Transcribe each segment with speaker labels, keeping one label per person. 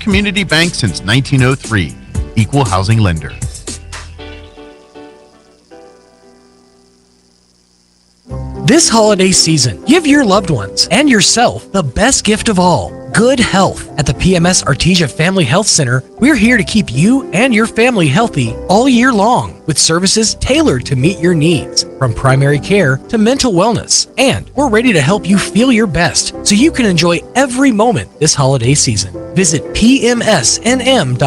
Speaker 1: community bank since 1903. Equal housing lender.
Speaker 2: This holiday season, give your loved ones and yourself the best gift of all, good health. At the PMS Artesia Family Health Center, we're here to keep you and your family healthy all year long with services tailored to meet your needs, from primary care to mental wellness. And we're ready to help you feel your best so you can enjoy every moment this holiday season. Visit pmsnm.org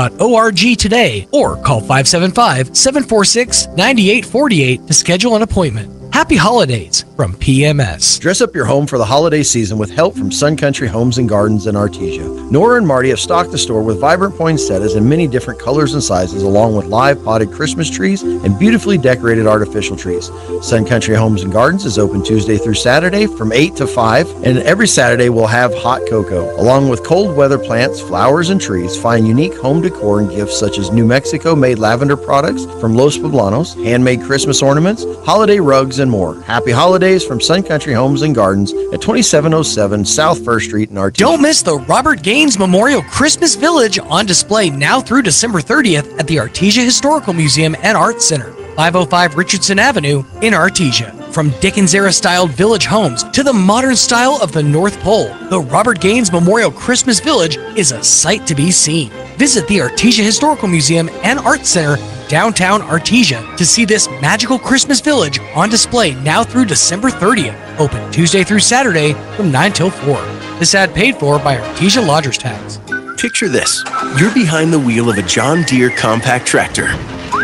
Speaker 2: today or call 575-746-9848 to schedule an appointment. Happy holidays from PMS.
Speaker 3: Dress up your home for the holiday season with help from Sun Country Homes and Gardens in Artesia. Nora and Marty have stocked the store with vibrant poinsettias in many different colors and sizes, along with live potted Christmas trees and beautifully decorated artificial trees. Sun Country Homes and Gardens is open Tuesday through Saturday from 8 to 5, and every Saturday we'll have hot cocoa. Along with cold weather plants, flowers, and trees, find unique home decor and gifts such as New Mexico-made lavender products from Los Poblanos, handmade Christmas ornaments, holiday rugs, and more. Happy holidays from Sun Country Homes and Gardens at 2707 South 1st Street in Artesia.
Speaker 2: Don't miss the Robert Gaines Memorial Christmas Village on display now through December 30th at the Artesia Historical Museum and Arts Center, 505 Richardson Avenue in Artesia. From Dickens-era styled village homes to the modern style of the North Pole, the Robert Gaines Memorial Christmas Village is a sight to be seen. Visit the Artesia Historical Museum and Arts Center, downtown Artesia, to see this magical Christmas village on display now through December 30th. Open Tuesday through Saturday from 9 till 4. This ad paid for by Artesia Lodgers Tax.
Speaker 4: Picture this. You're behind the wheel of a John Deere compact tractor.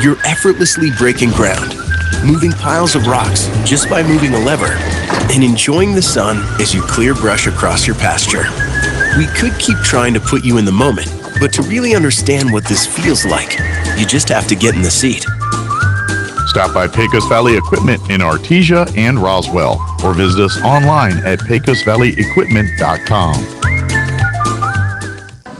Speaker 4: You're effortlessly breaking ground, moving piles of rocks just by moving a lever, and enjoying the sun as you clear brush across your pasture. We could keep trying to put you in the moment, but to really understand what this feels like, you just have to get in the seat.
Speaker 1: Stop by Pecos Valley Equipment in Artesia and Roswell, or visit us online at pecosvalleyequipment.com.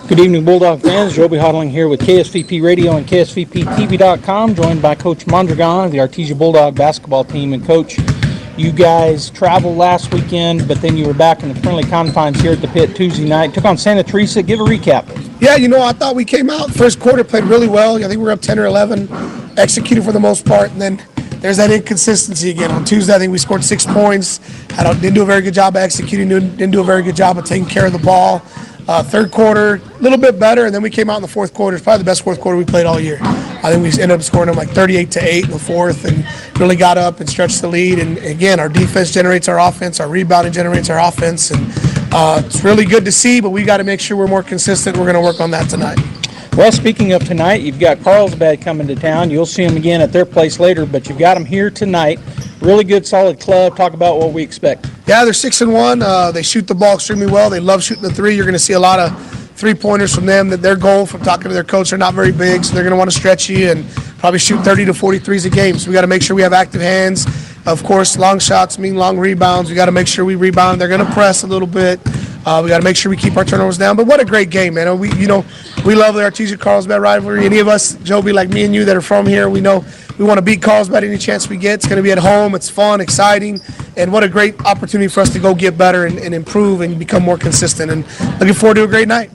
Speaker 5: Good evening, Bulldog fans. Joby Hodling here with KSVP Radio and KSVPTV.com, joined by Coach Mondragon of the Artesia Bulldog basketball team. And Coach, you guys traveled last weekend, but then you were back in the friendly confines here at the pit Tuesday night. Took on Santa Teresa. Give a recap.
Speaker 6: Yeah, I thought we came out first quarter, played really well. I think we were up 10 or 11, executed for the most part, and then there's that inconsistency again. On Tuesday, I think we scored 6 points. Didn't do a very good job of executing, didn't do a very good job of taking care of the ball. Third quarter, a little bit better, and then we came out in the fourth quarter. It's probably the best fourth quarter we played all year. I think we ended up scoring them like 38-8 in the fourth and really got up and stretched the lead. And again, our defense generates our offense, our rebounding generates our offense, and it's really good to see, but we got to make sure we're more consistent. We're going to work on that tonight.
Speaker 5: Well, speaking of tonight, you've got Carlsbad coming to town. You'll see them again at their place later, but you've got them here tonight. Really good, solid club. Talk about what we expect.
Speaker 6: Yeah, they're 6-1. They shoot the ball extremely well. They love shooting the three. You're going to see a lot of three-pointers from them. That their goal, from talking to their coach, they're not very big, so they're going to want to stretch you and probably shoot 30 to 40 threes a game. So we got to make sure we have active hands. Of course, long shots mean long rebounds. We got to make sure we rebound. They're going to press a little bit. We got to make sure we keep our turnovers down. But what a great game, man. We love the Artesia-Carlsbad rivalry. Any of us, Joby, like me and you that are from here, we know we want to beat Carlsbad any chance we get. It's going to be at home. It's fun, exciting, and what a great opportunity for us to go get better and improve and become more consistent. And looking forward to a great night.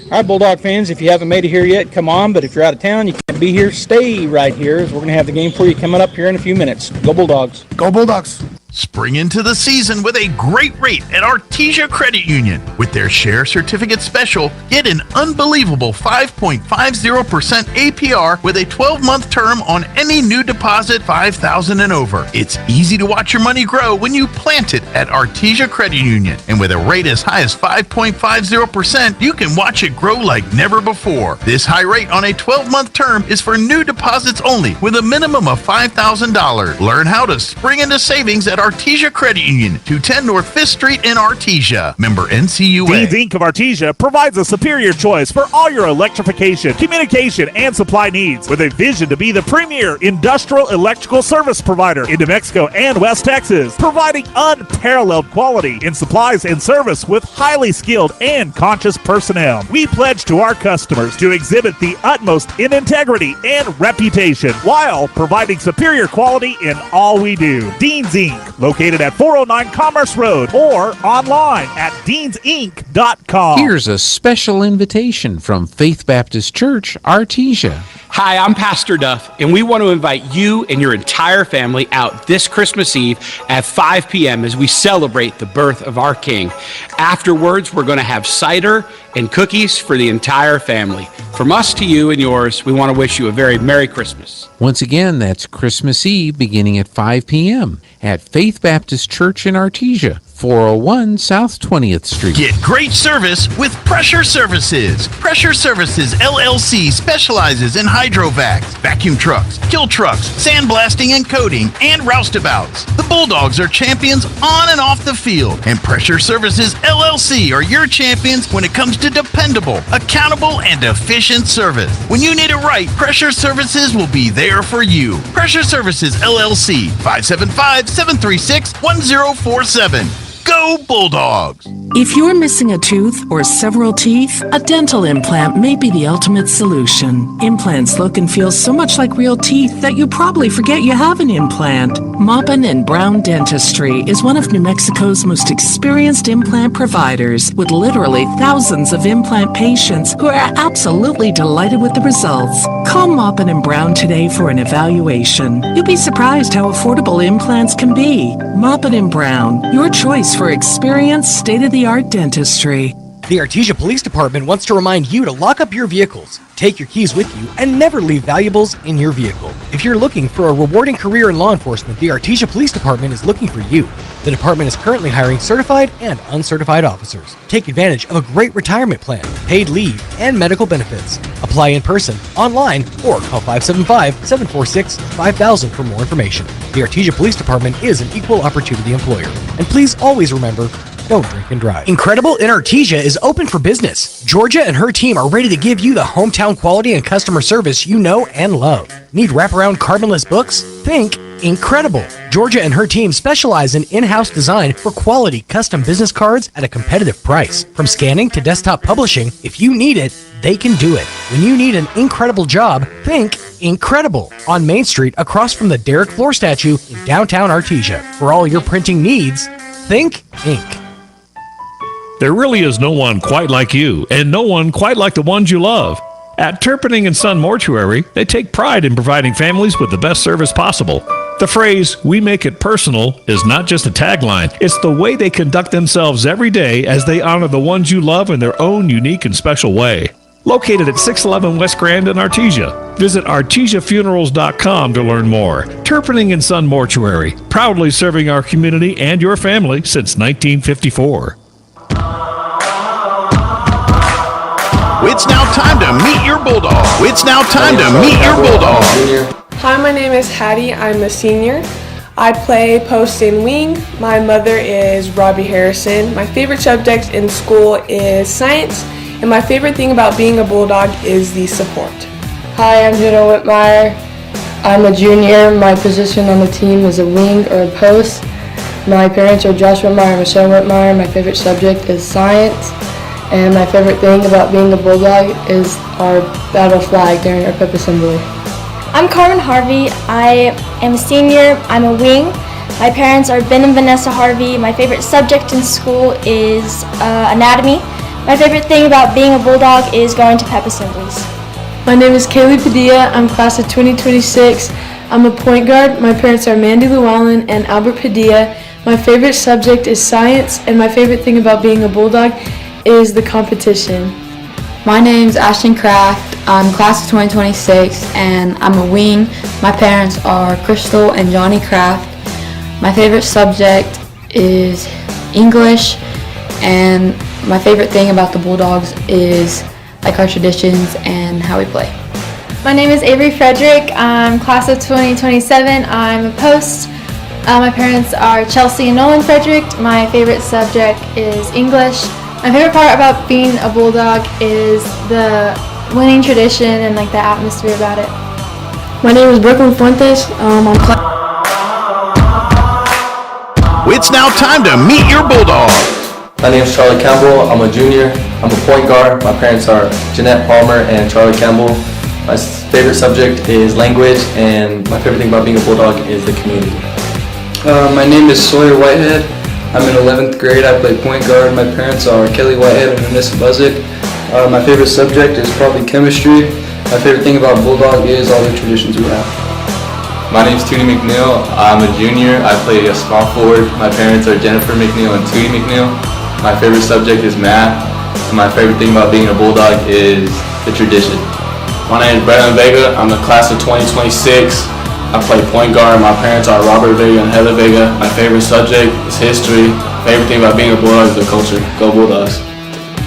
Speaker 5: All right, Bulldog fans, if you haven't made it here yet, come on. But if you're out of town, you can't be here, stay right here, as we're going to have the game for you coming up here in a few minutes. Go Bulldogs.
Speaker 6: Go Bulldogs.
Speaker 1: Spring into the season with a great rate at Artesia Credit Union. With their Share Certificate Special, get an unbelievable 5.50% APR with a 12-month term on any new deposit $5,000 and over. It's easy to watch your money grow when you plant it at Artesia Credit Union. And with a rate as high as 5.50%, you can watch it grow like never before. This high rate on a 12-month term is for new deposits only with a minimum of $5,000. Learn how to spring into savings at Artesia Credit Union, 210 North 5th Street in Artesia. Member NCUA.
Speaker 7: Dean's Inc. of Artesia provides a superior choice for all your electrification, communication, and supply needs, with a vision to be the premier industrial electrical service provider in New Mexico and West Texas, providing unparalleled quality in supplies and service with highly skilled and conscious personnel. We pledge to our customers to exhibit the utmost in integrity and reputation while providing superior quality in all we do. Dean's Inc. located at 409 Commerce Road or online at deansinc.com.
Speaker 8: Here's a special invitation from Faith Baptist Church, Artesia.
Speaker 9: Hi, I'm Pastor Duff, and we want to invite you and your entire family out this Christmas Eve at 5 p.m. as we celebrate the birth of our King. Afterwards, we're going to have cider and cookies for the entire family. From us to you and yours, we want to wish you a very Merry Christmas.
Speaker 8: Once again, that's Christmas Eve beginning at 5 p.m. at Faith Baptist Church in Artesia, 401 South 20th Street.
Speaker 1: Get great service with Pressure Services. Pressure Services LLC specializes in hydrovacs, vacuum trucks, kill trucks, sandblasting and coating, and roustabouts. The Bulldogs are champions on and off the field, and Pressure Services LLC are your champions when it comes to dependable, accountable, and efficient service. When you need it right, Pressure Services will be there for you. Pressure Services LLC, 575-736-1047. Go Bulldogs!
Speaker 10: If you're missing a tooth or several teeth, a dental implant may be the ultimate solution. Implants look and feel so much like real teeth that you probably forget you have an implant. Maupin & Brown Dentistry is one of New Mexico's most experienced implant providers, with literally thousands of implant patients who are absolutely delighted with the results. Call Maupin & Brown today for an evaluation. You'll be surprised how affordable implants can be. Maupin & Brown, your choice for experienced, state-of-the-art dentistry.
Speaker 2: The Artesia Police Department wants to remind you to lock up your vehicles, take your keys with you, and never leave valuables in your vehicle. If you're looking for a rewarding career in law enforcement, the Artesia Police Department is looking for you. The department is currently hiring certified and uncertified officers. Take advantage of a great retirement plan, paid leave, and medical benefits. Apply in person, online, or call 575-746-5000 for more information. The Artesia Police Department is an equal opportunity employer. And please always remember, don't drink and drive. Incredible in Artesia is open for business. Georgia and her team are ready to give you the hometown quality and customer service you know and love. Need wraparound carbonless books? Think Incredible. Georgia and her team specialize in in-house design for quality custom business cards at a competitive price. From scanning to desktop publishing, if you need it, they can do it. When you need an incredible job, think Incredible on Main Street across from the Derek Floor statue in downtown Artesia. For all your printing needs, think Ink.
Speaker 11: There really is no one quite like you, and no one quite like the ones you love. At Turpinning & Son Mortuary, they take pride in providing families with the best service possible. The phrase, "we make it personal," is not just a tagline. It's the way they conduct themselves every day as they honor the ones you love in their own unique and special way. Located at 611 West Grand in Artesia. Visit artesiafunerals.com to learn more. Turpinning & Son Mortuary, proudly serving our community and your family since 1954.
Speaker 1: It's now time to meet your Bulldog. It's now time to meet your Bulldog.
Speaker 12: Hi, my name is Hattie. I'm a senior. I play post and wing. My mother is Robbie Harrison. My favorite subject in school is science, and my favorite thing about being a Bulldog is the support.
Speaker 13: Hi, I'm Jenna Whitmire. I'm a junior. My position on the team is a wing or a post. My parents are Josh Whitmire and Michelle Whitmire. My favorite subject is science. And my favorite thing about being a Bulldog is our battle flag during our pep assembly.
Speaker 14: I'm Carmen Harvey. I am a senior. I'm a wing. My parents are Ben and Vanessa Harvey. My favorite subject in school is anatomy. My favorite thing about being a Bulldog is going to pep assemblies.
Speaker 15: My name is Kaylee Padilla. I'm class of 2026. I'm a point guard. My parents are Mandy Llewellyn and Albert Padilla. My favorite subject is science, and my favorite thing about being a Bulldog is the competition.
Speaker 16: My name's Ashton Kraft. I'm class of 2026 and I'm a wing. My parents are Crystal and Johnny Kraft. My favorite subject is English, and my favorite thing about the Bulldogs is like our traditions and how we play.
Speaker 17: My name is Avery Frederick. I'm class of 2027. I'm a post. My parents are Chelsea and Nolan Frederick. My favorite subject is English. My favorite part about being a Bulldog is the winning tradition and like the atmosphere about it.
Speaker 15: My name is Brooklyn Fuentes.
Speaker 1: It's now time to meet your Bulldog.
Speaker 18: My name is Charlie Campbell. I'm a junior. I'm a point guard. My parents are Jeanette Palmer and Charlie Campbell. My favorite subject is language, and my favorite thing about being a Bulldog is the community. My name is Sawyer Whitehead. I'm in 11th grade. I play point guard. My parents are Kelly Whitehead and Vanessa Buzik. My favorite subject is probably chemistry. My favorite thing about Bulldog is all the traditions we have.
Speaker 19: My name is Tootie McNeil. I'm a junior. I play a small forward. My parents are Jennifer McNeil and Tootie McNeil. My favorite subject is math. And my favorite thing about being a Bulldog is the tradition. My name is Brandon Vega. I'm the class of 2026. I play point guard. My parents are Robert Vega and Heather Vega. My favorite subject is history. Favorite thing about being a Bulldog is the culture. Go Bulldogs.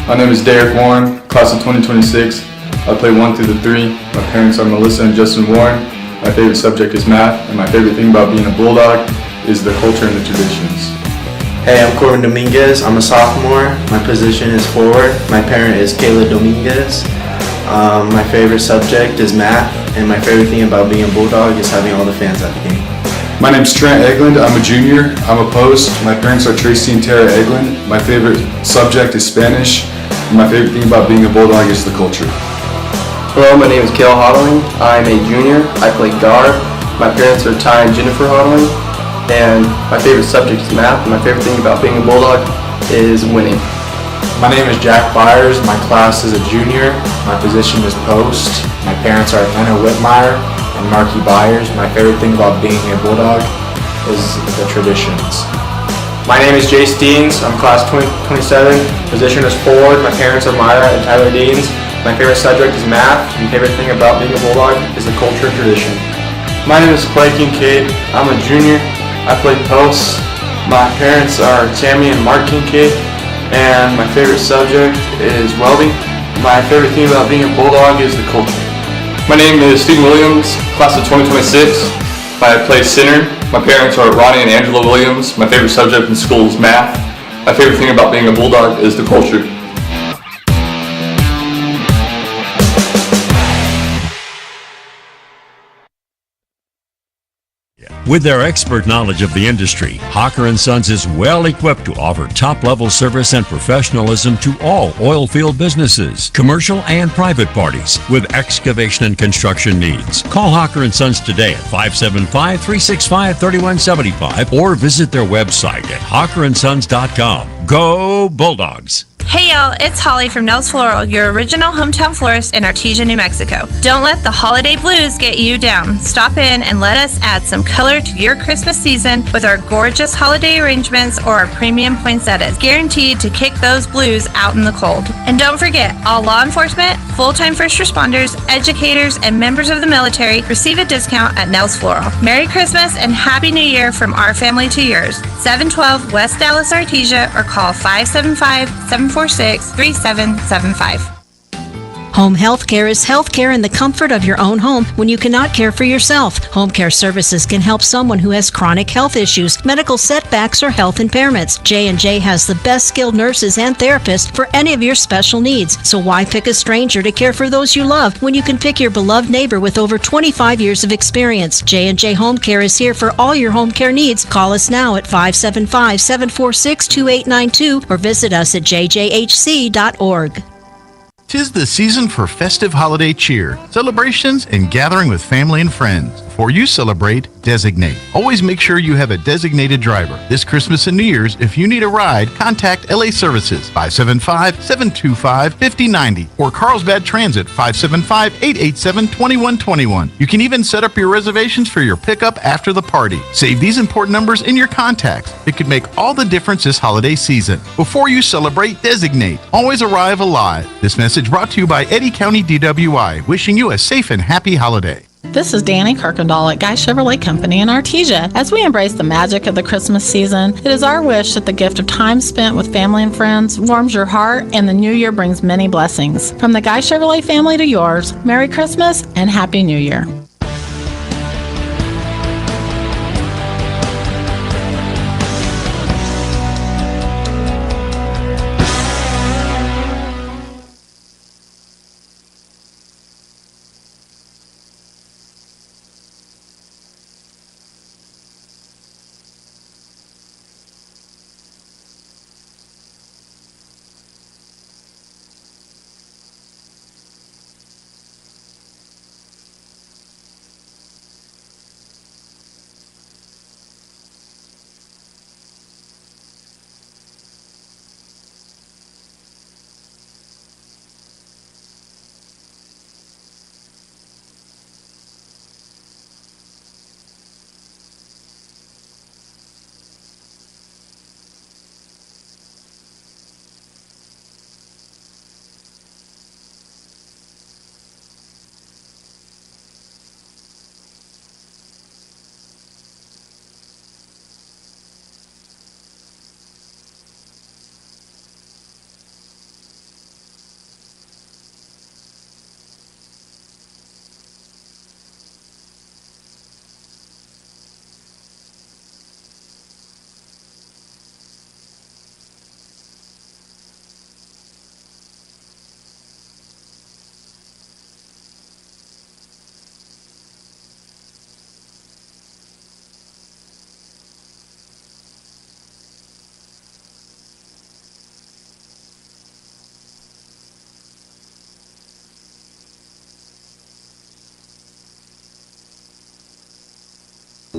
Speaker 20: My name is Derek Warren, class of 2026. I play 1 through 3. My parents are Melissa and Justin Warren. My favorite subject is math, and my favorite thing about being a Bulldog is the culture and the traditions.
Speaker 21: Hey, I'm Corbin Dominguez. I'm a sophomore. My position is forward. My parent is Kayla Dominguez. My favorite subject is math, and my favorite thing about being a Bulldog is having all the fans at the game.
Speaker 20: My name's Trent Eglund. I'm a junior. I'm a post. My parents are Tracy and Tara Eglund. My favorite subject is Spanish. And my favorite thing about being a Bulldog is the culture.
Speaker 18: Hello, my name is Kale Hodling. I'm a junior. I play guard. My parents are Ty and Jennifer Hodling. And my favorite subject is math. My favorite thing about being a Bulldog is winning.
Speaker 22: My name is Jack Byers. My class is a junior. My position is post. My parents are Anna Whitmire and Marky Byers. My favorite thing about being a Bulldog is the traditions.
Speaker 18: My name is Jay Steens. I'm class 2027. Position is forward. My parents are Myra and Tyler Deans. My favorite subject is math. My favorite thing about being a Bulldog is the culture and tradition.
Speaker 23: My name is Clay Kincaid. I'm a junior. I play post. My parents are Tammy and Mark Kincaid. And my favorite subject is welding. My favorite thing about being a Bulldog is the culture.
Speaker 24: My name is Stephen Williams, class of 2026. I play center. My parents are Ronnie and Angela Williams. My favorite subject in school is math. My favorite thing about being a Bulldog is the culture.
Speaker 25: With their expert knowledge of the industry, Hawker & Sons is well equipped to offer top-level service and professionalism to all oil field businesses, commercial and private parties with excavation and construction needs. Call Hawker & Sons today at 575-365-3175 or visit their website at hawkerandsons.com. Go Bulldogs!
Speaker 26: Hey y'all, it's Holly from Nels Floral, your original hometown florist in Artesia, New Mexico. Don't let the holiday blues get you down. Stop in and let us add some color to your Christmas season with our gorgeous holiday arrangements or our premium poinsettias, guaranteed to kick those blues out in the cold. And don't forget, all law enforcement, full-time first responders, educators, and members of the military receive a discount at Nels Floral. Merry Christmas and Happy New Year from our family to yours. 712 West Dallas, Artesia, or call 575-746-3775.
Speaker 27: Home health care is health care in the comfort of your own home when you cannot care for yourself. Home care services can help someone who has chronic health issues, medical setbacks, or health impairments. J&J has the best skilled nurses and therapists for any of your special needs. So why pick a stranger to care for those you love when you can pick your beloved neighbor with over 25 years of experience? J&J Home Care is here for all your home care needs. Call us now at 575-746-2892 or visit us at jjhc.org.
Speaker 1: 'Tis the season for festive holiday cheer, celebrations, and gathering with family and friends. Before you celebrate, designate. Always make sure you have a designated driver. This Christmas and New Year's, if you need a ride, contact LA Services 575-725-5090 or Carlsbad Transit 575-887-2121. You can even set up your reservations for your pickup after the party. Save these important numbers in your contacts. It could make all the difference this holiday season. Before you celebrate, designate. Always arrive alive. This message brought to you by Eddy County DWI, wishing you a safe and happy holiday.
Speaker 28: This is Danny Kirkendall at Guy Chevrolet Company in Artesia. As we embrace the magic of the Christmas season, it is our wish that the gift of time spent with family and friends warms your heart and the new year brings many blessings. From the Guy Chevrolet family to yours, Merry Christmas and Happy New Year.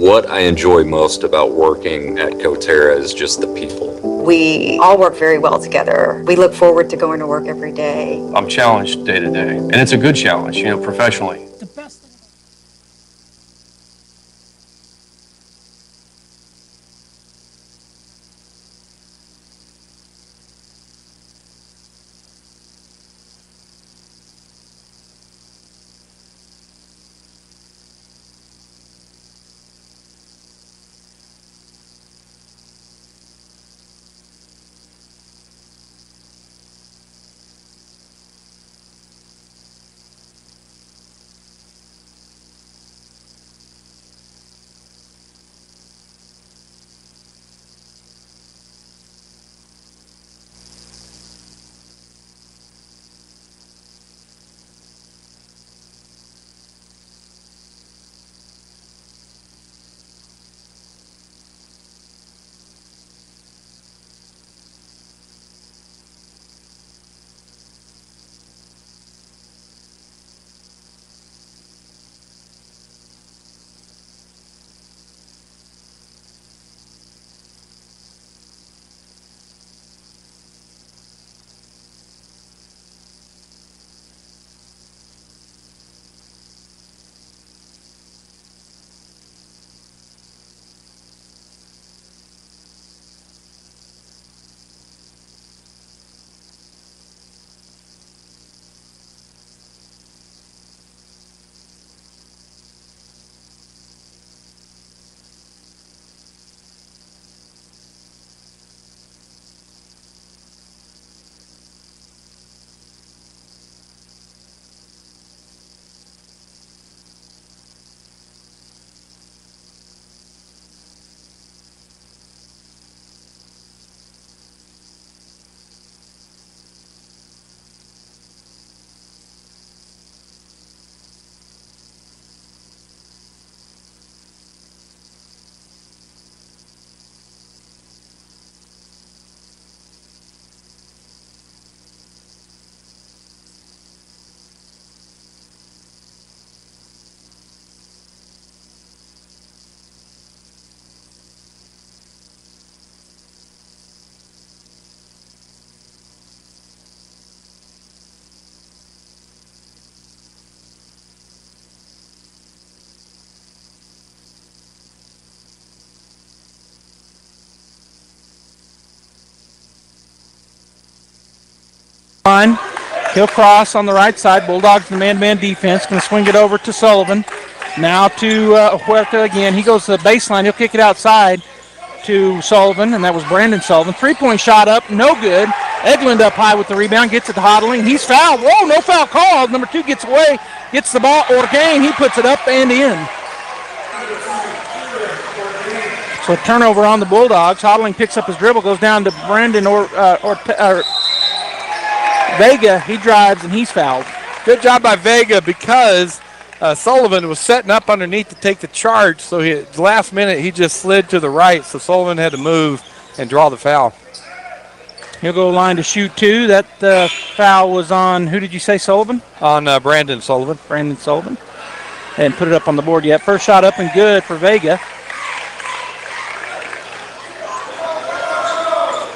Speaker 3: What I enjoy most about working at Coterra is just the people.
Speaker 4: We all work very well together. We look forward to going to work every day.
Speaker 5: I'm challenged day to day, and it's a good challenge, professionally.
Speaker 6: He'll cross on the right side. Bulldogs in the man-to-man defense. Going to swing it over to Sullivan. Now to Huerta again. He goes to the baseline. He'll kick it outside to Sullivan, and that was Brandon Sullivan. Three-point shot up, no good. Eglund up high with the rebound, gets it to Hodling. He's fouled. Whoa, no foul called. Number 2 gets away, gets the ball. Orgain, he puts it up and in. So a turnover on the Bulldogs. Hodling picks up his dribble, goes down to Brandon Vega. He drives, and he's fouled.
Speaker 7: Good job by Vega because Sullivan was setting up underneath to take the charge, so last minute he just slid to the right, so Sullivan had to move and draw the foul.
Speaker 6: He'll go line to shoot 2. That foul was on, who did you say, Sullivan?
Speaker 7: On Brandon Sullivan.
Speaker 6: Brandon Sullivan. And put it up on the board yet. First shot up and good for Vega.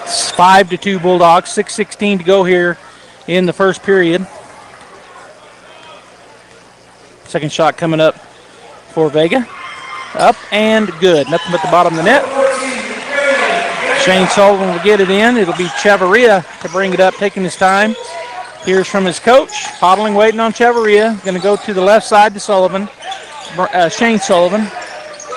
Speaker 6: It's 5-2 Bulldogs, 6:16 to go here in the first period. Second shot coming up for Vega. Up and good. Nothing but the bottom of the net. Shane Sullivan will get it in. It'll be Chavarria to bring it up, taking his time. Here's from his coach. Hodling waiting on Chavarria. Going to go to the left side to Sullivan. Shane Sullivan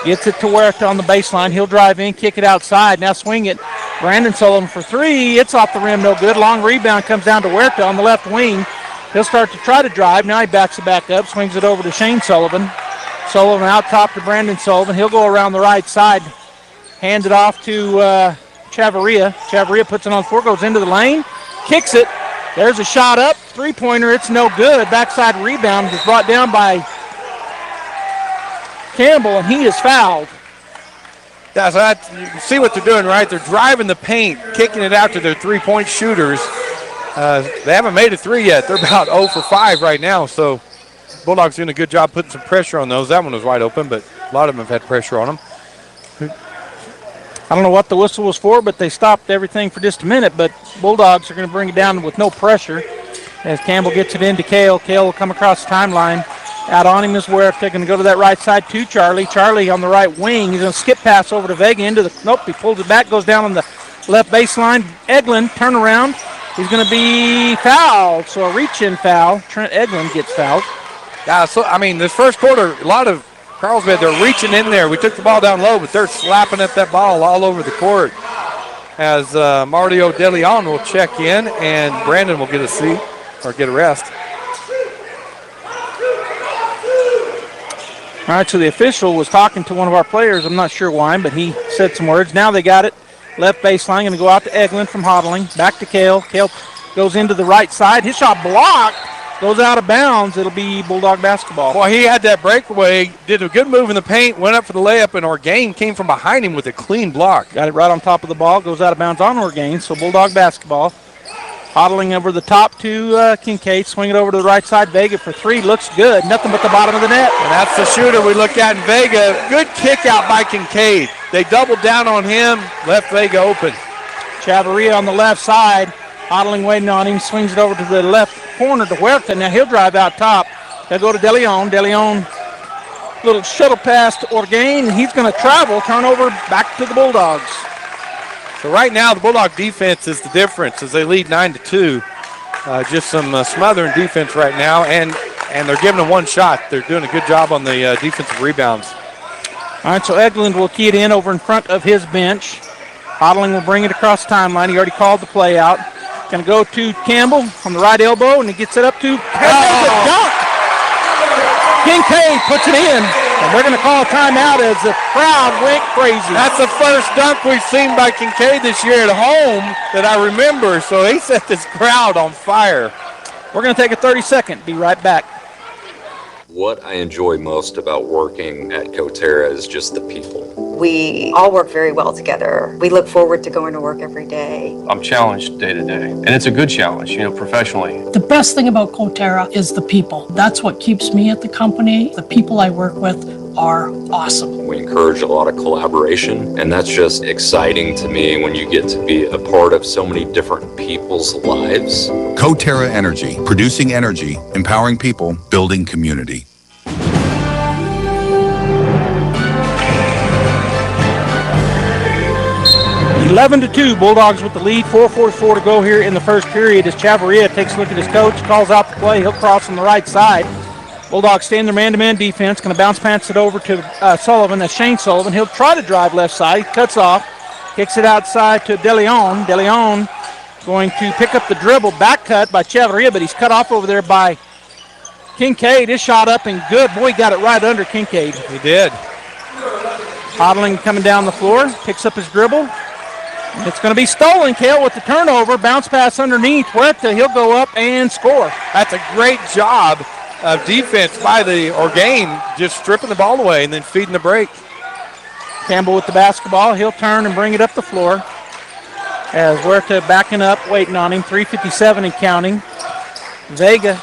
Speaker 6: gets it to Huerta on the baseline. He'll drive in, kick it outside. Now swing it. Brandon Sullivan for 3. It's off the rim, no good. Long rebound comes down to Huerta on the left wing. He'll start to try to drive. Now he backs it back up, swings it over to Shane Sullivan. Sullivan out top to Brandon Sullivan. He'll go around the right side. Hand it off to Chavarria. Chavarria puts it on the floor, goes into the lane, kicks it. There's a shot up. Three-pointer, it's no good. Backside rebound is brought down by Campbell, and he is fouled.
Speaker 7: Yeah, so you can see what they're doing, right? They're driving the paint, kicking it out to their three-point shooters. They haven't made a 3 yet. They're about 0 for 5 right now, so Bulldogs doing a good job putting some pressure on those. That one was wide open, but A lot of them have had pressure on them.
Speaker 6: I don't know what the whistle was for, but they stopped everything for just a minute. But Bulldogs are going to bring it down with no pressure as Campbell gets it into Kale. Kale will come across the timeline. Out on him is Ware. They're going to go to that right side to Charlie. Charlie on the right wing. He's going to skip pass over to Vega into the, nope, he pulls it back, goes down on the left baseline. Eglin, turn around. He's going to be fouled. So a reach-in foul. Trent Eglin gets fouled.
Speaker 7: Yeah, so, I mean, this first quarter, a lot of Carlsbad, they're reaching in there. We took the ball down low, but they're slapping at that ball all over the court. As Mario De Leon will check in, and Brandon will get a seat or get a rest.
Speaker 6: All right, so the official was talking to one of our players. I'm not sure why, but he said some words. Now they got it. Left baseline, going to go out to Eglin from Hodling. Back to Kale. Kale goes into the right side. His shot blocked. Goes out of bounds. It'll be Bulldog basketball.
Speaker 7: Boy, he had that breakaway, did a good move in the paint, went up for the layup, and Orgain came from behind him with a clean block.
Speaker 6: Got it right on top of the ball. Goes out of bounds on Orgain, so Bulldog basketball. Hodling over the top to Kincaid. Swing it over to the right side. Vega for three. Looks good. Nothing but the bottom of the net.
Speaker 7: And that's the shooter we look at in Vega. Good kick out by Kincaid. They doubled down on him, left Vega open.
Speaker 6: Chavarria on the left side. Hodling waiting on him. Swings it over to the left corner to Huerta. Now he'll drive out top. They'll go to De Leon. De Leon, little shuttle pass to Orgain. He's going to travel. Turnover back to the Bulldogs.
Speaker 7: So right now the Bulldog defense is the difference as they lead 9-2. Just some smothering defense right now, and they're giving them one shot. They're doing a good job on the defensive rebounds.
Speaker 6: All right, so Eglin will key it in over in front of his bench. Hodling will bring it across the timeline. He already called the play out. Going to go to Campbell on the right elbow, and he gets it up to dunk. Kincaid puts it in, and they're going to call a timeout as the crowd went crazy.
Speaker 7: That's the first dunk we've seen by Kincaid this year at home that I remember, so he set this crowd on fire.
Speaker 6: We're going to take a 30-second. Be right back.
Speaker 3: What I enjoy most about working at Coterra is just the people.
Speaker 4: We all work very well together. We look forward to going to work every day.
Speaker 5: I'm challenged day to day, and it's a good challenge, professionally.
Speaker 2: The best thing about Coterra is the people. That's what keeps me at the company. The people I work with are awesome.
Speaker 3: We encourage a lot of collaboration, and that's just exciting to me when you get to be a part of so many different people's lives.
Speaker 8: Coterra Energy, producing energy, empowering people, building community.
Speaker 6: 11-2, Bulldogs with the lead. 4:44 to go here in the first period as Chavarria takes a look at his coach, calls out the play. He'll cross on the right side. Bulldogs stay in their man-to-man defense. Going to bounce pass it over to Sullivan. That's Shane Sullivan. He'll try to drive left side. Cuts off. Kicks it outside to De Leon. De Leon going to pick up the dribble. Back cut by Chavarria, but he's cut off over there by Kincaid. His shot up and good. Boy, he got it right under Kincaid.
Speaker 7: He did.
Speaker 6: Hodling coming down the floor. Picks up his dribble. It's going to be stolen. Kale with the turnover. Bounce pass underneath. Huerta, he'll go up and score.
Speaker 7: That's a great job of defense by the Orgain, just stripping the ball away and then feeding the break.
Speaker 6: Campbell with the basketball. He'll turn and bring it up the floor. As Huerta backing up, waiting on him. 3:57 and counting. Vega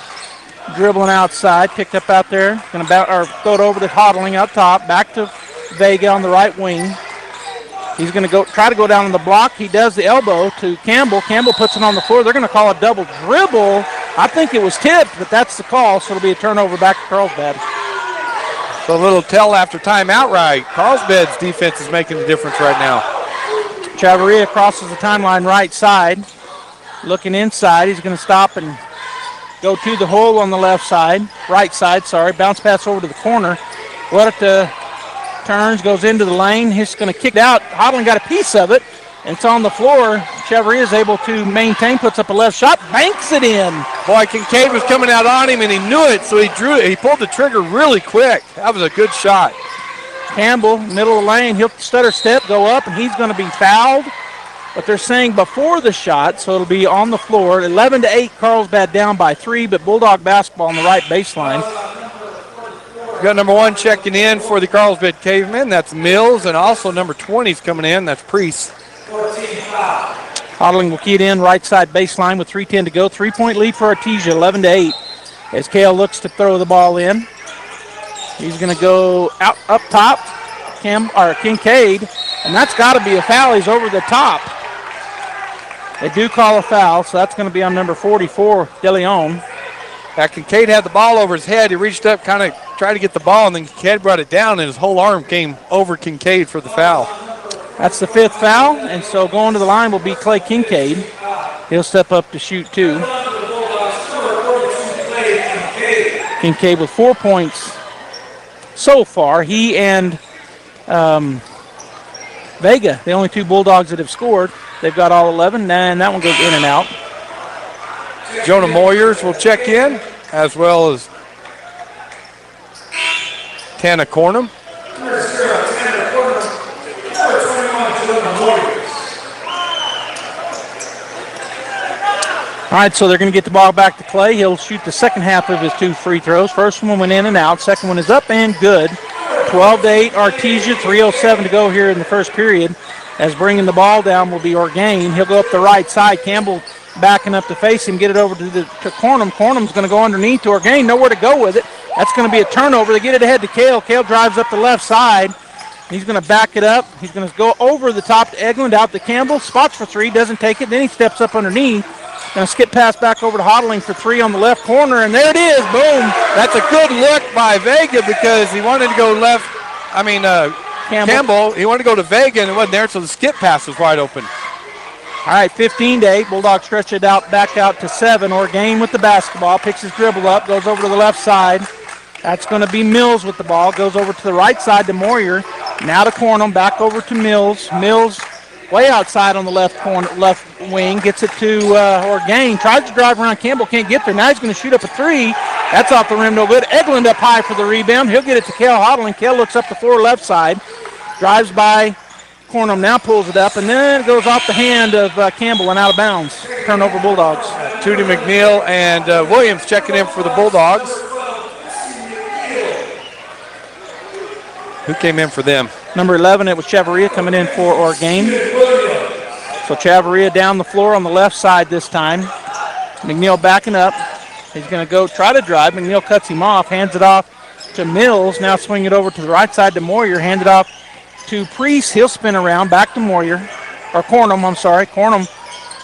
Speaker 6: dribbling outside. Picked up out there. Going to throw it over to Hodling out top. Back to Vega on the right wing. He's going to try to go down on the block. He does the elbow to Campbell. Campbell puts it on the floor. They're going to call a double dribble. I think it was tipped, but that's the call, so it'll be a turnover back to Carlsbad.
Speaker 7: So a little tell after timeout, right? Carlsbad's defense is making a difference right now.
Speaker 6: Chavarria crosses the timeline right side. Looking inside. He's going to stop and go to the hole on the left side. Right side, sorry. Bounce pass over to the corner. Huerta turns, goes into the lane. He's going to kick it out. Hodling got a piece of it. And it's on the floor. Chavarria is able to maintain, puts up a left shot, banks it in.
Speaker 7: Boy, Kincaid was coming out on him, and he knew it, so he drew it. He pulled the trigger really quick. That was a good shot.
Speaker 6: Campbell, middle of the lane, he'll stutter step, go up, and he's going to be fouled. But they're saying before the shot, so it'll be on the floor. 11-8, Carlsbad down by 3, but Bulldog basketball on the right baseline.
Speaker 7: We've got number 1 checking in for the Carlsbad Cavemen. That's Mills, and also number 20 is coming in. That's Priest.
Speaker 6: Hodling will key it in right side baseline with 3:10 to go. 3-point lead for Artesia, 11-8. As Kale looks to throw the ball in. He's going to go out up top, Kincaid, and that's got to be a foul. He's over the top. They do call a foul, so that's going to be on number 44, De Leon.
Speaker 7: Kincaid had the ball over his head. He reached up, kind of tried to get the ball, and then Kincaid brought it down, and his whole arm came over Kincaid for the foul.
Speaker 6: That's the 5th foul, and so going to the line will be Clay Kincaid. He'll step up to shoot 2. Kincaid with 4 points so far. He and Vega, the only 2 Bulldogs that have scored. They've got all 11, and that one goes in and out.
Speaker 7: Jonah Moyers will check in, as well as Tana Cornum.
Speaker 6: All right, so they're going to get the ball back to Clay. He'll shoot the second half of his 2 free throws. First one went in and out. Second one is up and good. 12-8 Artesia, 3:07 to go here in the first period. As bringing the ball down will be Orgain. He'll go up the right side. Campbell backing up to face him, get it over to Cornum. Cornum's going to go underneath to Orgain. Nowhere to go with it. That's going to be a turnover. They get it ahead to Kale. Kale drives up the left side. He's going to back it up. He's going to go over the top to Eglund, out to Campbell. Spots for 3, doesn't take it. Then he steps up underneath. Going to skip pass back over to Hodling for 3 on the left corner, and there it is. Boom.
Speaker 7: That's a good look by Vega because he wanted to go left. Campbell. He wanted to go to Vega, and it wasn't there, so the skip pass was wide open.
Speaker 6: All right, 15-8. Bulldogs stretch it out, back out to 7. Orgain with the basketball, picks his dribble up, goes over to the left side. That's going to be Mills with the ball, goes over to the right side to Moyer. Now to Cornum, back over to Mills. Mills way outside on the left wing, gets it to Orgain, tries to drive around Campbell, can't get there. Now he's going to shoot up a 3. That's off the rim, no good. Eglund up high for the rebound. He'll get it to Kale Hodling. Kale looks up the floor left side, drives by Cornum, now pulls it up, and then it goes off the hand of Campbell and out of bounds. Turnover Bulldogs.
Speaker 7: Tootie McNeil and Williams checking in for the Bulldogs. Who came in for them?
Speaker 6: Number 11, it was Chavarria coming in for Orgain. So Chavarria down the floor on the left side this time. McNeil backing up. He's going to go try to drive. McNeil cuts him off, hands it off to Mills. Now swing it over to the right side to Moyer. Hand it off to Priest. He'll spin around back to Moyer. Or Cornum, I'm sorry. Cornum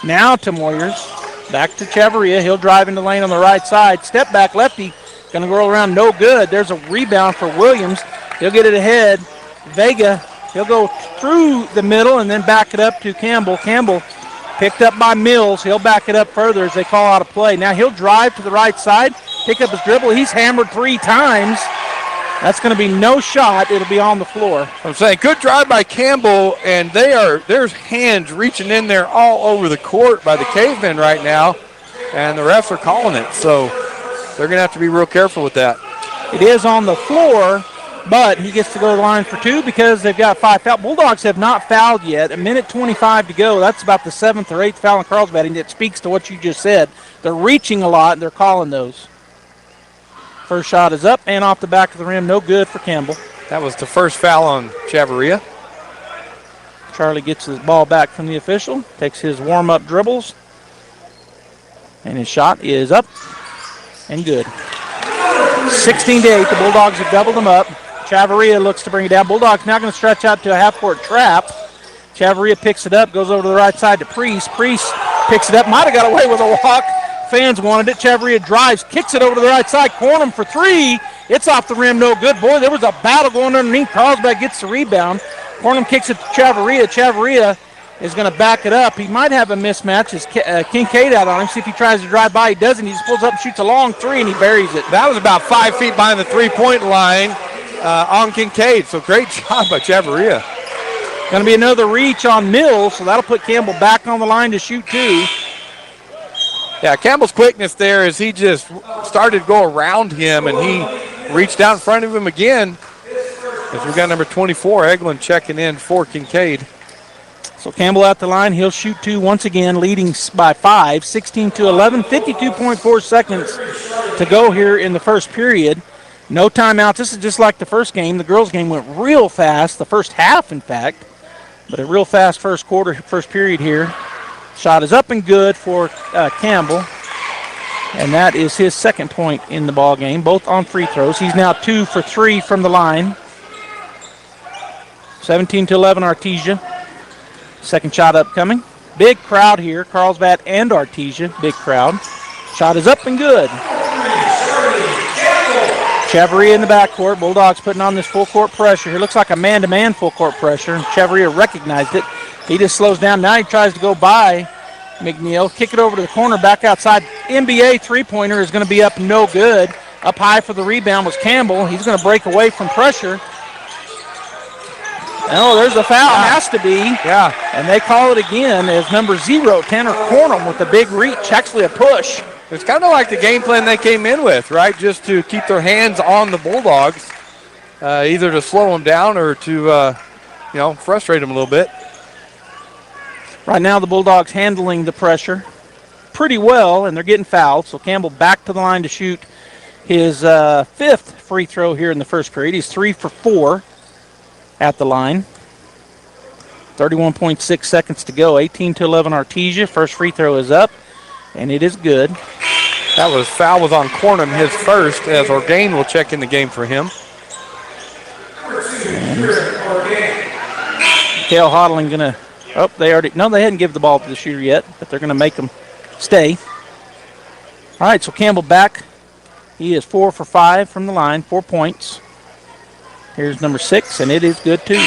Speaker 6: now to Moyers. Back to Chavarria. He'll drive into the lane on the right side. Step back lefty. Going to roll around, no good. There's a rebound for Williams. He'll get it ahead. Vega, he'll go through the middle and then back it up to Campbell. Campbell picked up by Mills. He'll back it up further as they call out a play. Now he'll drive to the right side, pick up his dribble. He's hammered 3 times. That's going to be no shot. It'll be on the floor.
Speaker 7: I'm saying good drive by Campbell, and there's hands reaching in there all over the court by the Cavemen right now, and the refs are calling it. So they're going to have to be real careful with that.
Speaker 6: It is on the floor, but he gets to go to the line for 2 because they've got 5 fouls. Bulldogs have not fouled yet. 1:25 to go. That's about the 7th or 8th foul in Carlsbad, and it speaks to what you just said. They're reaching a lot, and they're calling those. First shot is up and off the back of the rim. No good for Campbell.
Speaker 7: That was the first foul on Chavarria.
Speaker 6: Charlie gets his ball back from the official, takes his warm-up dribbles, and his shot is up and good. 16-8. The Bulldogs have doubled them up. Chavarria looks to bring it down. Bulldogs now going to stretch out to a half-court trap. Chavarria picks it up, goes over to the right side to Priest. Priest picks it up, might have got away with a walk. Fans wanted it. Chavarria drives, kicks it over to the right side. Cornum for 3. It's off the rim, no good. Boy, there was a battle going underneath. Carlsbad gets the rebound. Cornum kicks it to Chavarria. Chavarria is going to back it up. He might have a mismatch. It's Kincaid out on him. See if he tries to drive by. He doesn't. He just pulls up and shoots a long 3, and he buries it.
Speaker 7: That was about 5 feet behind the three-point line on Kincaid. So great job by Chavarria.
Speaker 6: Going to be another reach on Mills, so that'll put Campbell back on the line to shoot 2.
Speaker 7: Yeah, Campbell's quickness there is he just started to go around him, and he reached out in front of him again. As we got number 24, Eglund checking in for Kincaid.
Speaker 6: So Campbell at the line. He'll shoot 2 once again, leading by 5, 16-11, 52.4 seconds to go here in the first period. No timeouts. This is just like the first game. The girls' game went real fast, the first half, in fact. But a real fast first period here. Shot is up and good for Campbell. And that is his second point in the ball game, both on free throws. He's now 2 for 3 from the line. 17-11 Artesia. Second shot upcoming. Big crowd here, Carlsbad and Artesia. Big crowd. Shot is up and good. Chavarria in the backcourt. Bulldogs putting on this full court pressure. Here looks like a man-to-man full court pressure. Chavarria recognized it. He just slows down. Now he tries to go by McNeil. Kick it over to the corner, back outside. NBA three-pointer is going to be up no good. Up high for the rebound was Campbell. He's going to break away from pressure. Oh, there's a foul. Yeah. Has to be.
Speaker 7: Yeah.
Speaker 6: And they call it again as number 0, Tanner Cornum, with a big reach, actually a push.
Speaker 7: It's kind of like the game plan they came in with, right? Just to keep their hands on the Bulldogs, either to slow them down or to, frustrate them a little bit.
Speaker 6: Right now the Bulldogs handling the pressure pretty well, and they're getting fouled. So Campbell back to the line to shoot his 5th free throw here in the first period. He's 3 for 4 at the line. 31.6 seconds to go. 18-11 Artesia. First free throw is up, and it is good.
Speaker 7: That foul was on Cornum, his first, as Orgain will check in the game for him.
Speaker 6: Cale Hodling gonna. Oh, they hadn't given the ball to the shooter yet, but they're gonna make them stay. All right, so Campbell back. He is 4 for 5 from the line, 4 points. Here's number 6, and it is good too.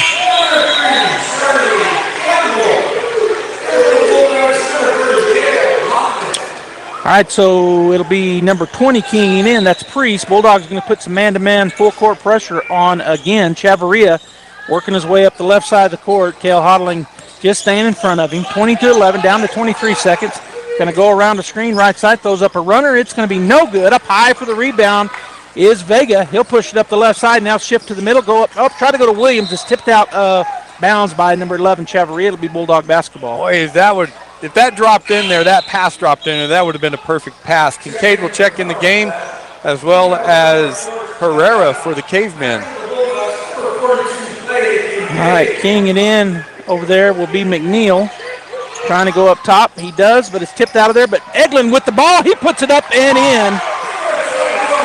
Speaker 6: All right, so it'll be number 20 keying in. That's Priest. Bulldogs going to put some man-to-man full court pressure on again. Chavarria working his way up the left side of the court. Cale Hodling just staying in front of him. 22-11, down to 23 seconds. Going to go around the screen right side, throws up a runner. It's going to be no good. Up high for the rebound is Vega. He'll push it up the left side, now shift to the middle, go up, try to go to Williams. It's tipped out bounds by number 11, Chavarria. It'll be Bulldog basketball.
Speaker 7: Boy, if that dropped in there, that pass dropped in there, that would have been a perfect pass. Kincaid will check in the game, as well as Herrera for the Cavemen.
Speaker 6: All right, keying it in over there will be McNeil. Trying to go up top. He does, but it's tipped out of there. But Eglin with the ball. He puts it up and in.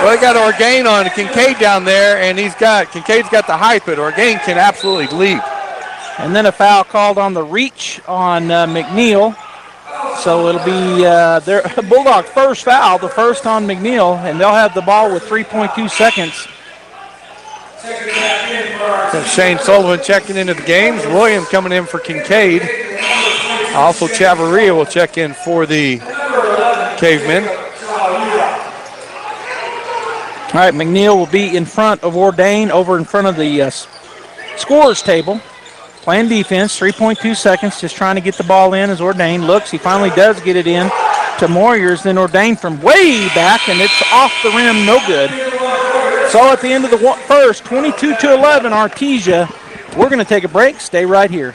Speaker 7: Well, they got Orgain on Kincaid down there, and Kincaid's got the height, but Orgain can absolutely leap.
Speaker 6: And then a foul called on the reach on McNeil. So it'll be their Bulldog first foul, the first on McNeil, and they'll have the ball with 3.2 seconds.
Speaker 7: So Shane Sullivan checking into the games. William coming in for Kincaid. Also Chavarria will check in for the Cavemen.
Speaker 6: All right, McNeil will be in front of Ordain, over in front of the scorer's table. Playing defense, 3.2 seconds, just trying to get the ball in as Ordain looks. He finally does get it in to Moyers, then Ordain from way back, and it's off the rim, no good. So at the end of the first, 22-11 Artesia. We're going to take a break. Stay right here.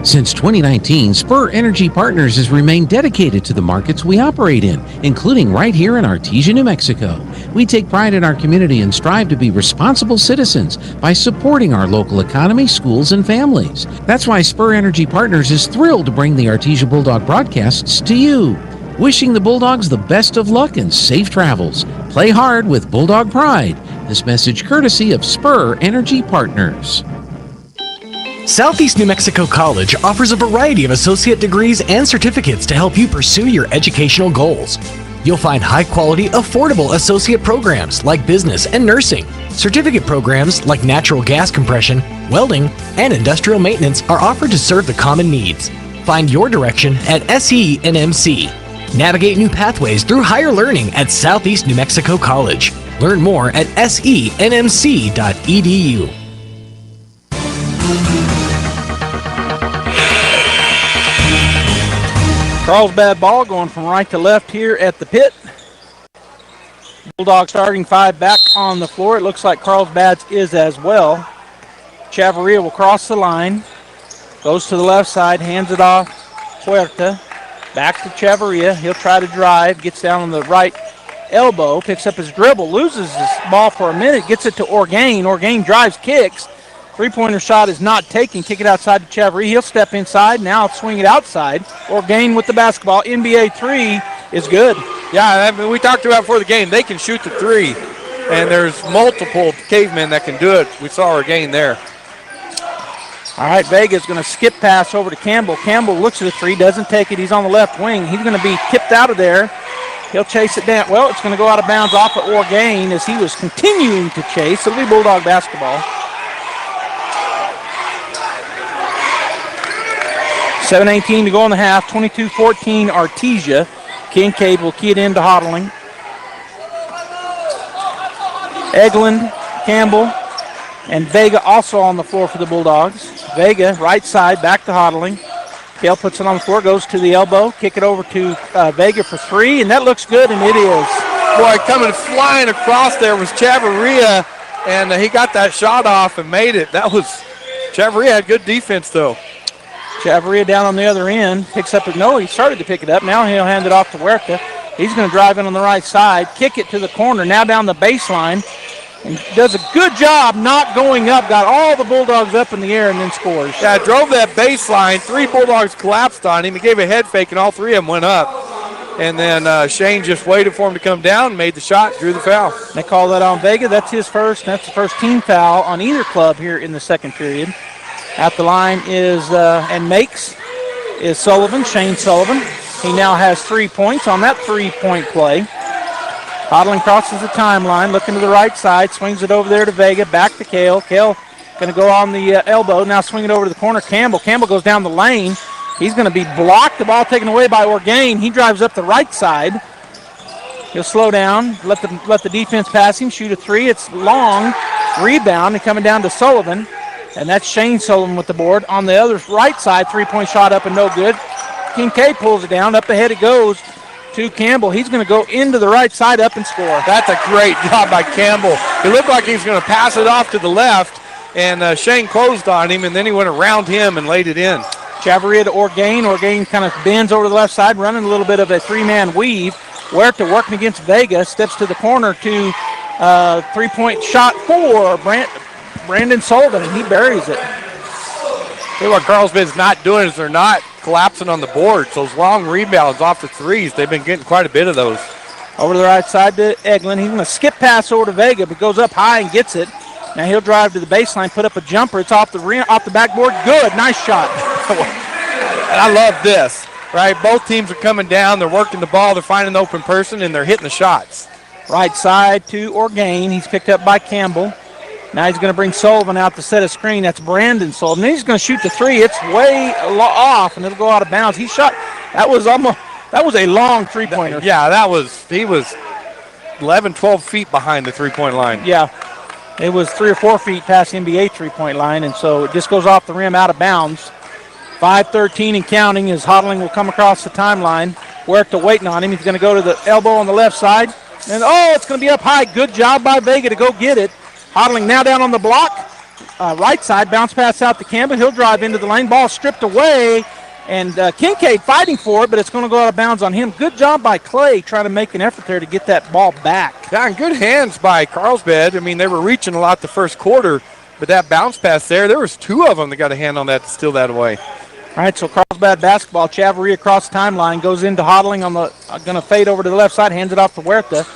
Speaker 9: Since 2019, Spur Energy Partners has remained dedicated to the markets we operate in, including right here in Artesia, New Mexico. We take pride in our community and strive to be responsible citizens by supporting our local economy, schools, and families. That's why Spur Energy Partners is thrilled to bring the Artesia Bulldog broadcasts to you. Wishing the Bulldogs the best of luck and safe travels. Play hard with Bulldog pride. This message courtesy of Spur Energy Partners.
Speaker 10: Southeast New Mexico College offers a variety of associate degrees and certificates to help you pursue your educational goals. You'll find high-quality, affordable associate programs like business and nursing. Certificate programs like natural gas compression, welding, and industrial maintenance are offered to serve the common needs. Find your direction at SENMC. Navigate new pathways through higher learning at Southeast New Mexico College. Learn more at senmc.edu.
Speaker 6: Carlsbad ball going from right to left here at the pit. Bulldogs starting 5 back on the floor. It looks like Carlsbad's is as well. Chavarria will cross the line. Goes to the left side, hands it off. Huerta. Back to Chavarria. He'll try to drive. Gets down on the right elbow. Picks up his dribble. Loses his ball for a minute. Gets it to Orgain. Orgain drives, kicks. Three-pointer shot is not taken. Kick it outside to Chavarria. He'll step inside. Now swing it outside. Orgain with the basketball. NBA three is good.
Speaker 7: Yeah, I mean, we talked about before the game. They can shoot the three, and there's multiple cavemen that can do it. We saw Orgain there.
Speaker 6: All right, Vega's going to skip pass over to Campbell. Campbell looks at the three, doesn't take it. He's on the left wing. He's going to be tipped out of there. He'll chase it down. Well, it's going to go out of bounds off of Orgain as he was continuing to chase. It'll be Bulldog basketball. 7:18 to go in the half. 22-14 Artesia. Kincaid will key it into Hodling. Eglin, Campbell, and Vega also on the floor for the Bulldogs. Vega, right side, back to Hodling. Kale puts it on the floor, goes to the elbow, kick it over to Vega for three, and that looks good, and it is.
Speaker 7: Boy, coming flying across there was Chavarria, and he got that shot off and made it. Chavarria had good defense, though.
Speaker 6: Chavarria down on the other end, picks up it. No, he started to pick it up. Now he'll hand it off to Huerta. He's going to drive in on the right side, kick it to the corner, now down the baseline, and does a good job not going up, got all the Bulldogs up in the air, and then scores.
Speaker 7: Yeah, drove that baseline. Three Bulldogs collapsed on him. He gave a head fake, and all three of them went up. And then Shane just waited for him to come down, made the shot, drew the foul.
Speaker 6: They call that on Vega. That's his first. That's the first team foul on either club here in the second period. At the line is, and makes, is Sullivan, Shane Sullivan. He now has 3 points on that three-point play. Hodling crosses the timeline, looking to the right side, swings it over there to Vega, back to Kale. Kale going to go on the elbow, now swing it over to the corner. Campbell goes down the lane. He's going to be blocked. The ball taken away by Orgain. He drives up the right side. He'll slow down, let the defense pass him, shoot a three. It's long, rebound, and coming down to Sullivan. And that's Shane Sullivan with the board. On the other right side, three-point shot up and no good. Kincaid pulls it down. Up ahead it goes to Campbell. He's going to go into the right side up and score.
Speaker 7: That's a great job by Campbell. It looked like he was going to pass it off to the left, and Shane closed on him, and then he went around him and laid it in.
Speaker 6: Chavarria to Orgain. Orgain kind of bends over to the left side, running a little bit of a three-man weave. Huerta working against Vega, steps to the corner to three-point shot for Brandon Sullivan, and he buries it.
Speaker 7: See what Carlsbad's not doing is they're not collapsing on the boards. Those long rebounds off the threes, they've been getting quite a bit of those.
Speaker 6: Over to the right side to Eglin. He's going to skip pass over to Vega, but goes up high and gets it. Now he'll drive to the baseline, put up a jumper. It's off the rim, off the backboard. Good, nice shot.
Speaker 7: And I love this, right? Both teams are coming down. They're working the ball. They're finding an open person, and they're hitting the shots.
Speaker 6: Right side to Orgain. He's picked up by Campbell. Now he's going to bring Sullivan out to set a screen. That's Brandon Sullivan. He's going to shoot the three. It's way off, and it'll go out of bounds. He shot. That was a long three-pointer.
Speaker 7: Yeah, he was 11, 12 feet behind the three-point line.
Speaker 6: Yeah, it was 3 or 4 feet past the NBA three-point line, and so it just goes off the rim out of bounds. 5:13 and counting as Hodling will come across the timeline. Huerta waiting on him. He's going to go to the elbow on the left side. And, it's going to be up high. Good job by Vega to go get it. Hodling now down on the block. Right side, bounce pass out to Campbell. He'll drive into the lane. Ball stripped away. And Kincaid fighting for it, but it's going to go out of bounds on him. Good job by Clay trying to make an effort there to get that ball back.
Speaker 7: Yeah, and good hands by Carlsbad. I mean, they were reaching a lot the first quarter, but that bounce pass there was 2 of them that got a hand on that to steal that away.
Speaker 6: All right, so Carlsbad basketball. Chavarria across the timeline, goes into Hodling on the, going to fade over to the left side, hands it off to Huerta.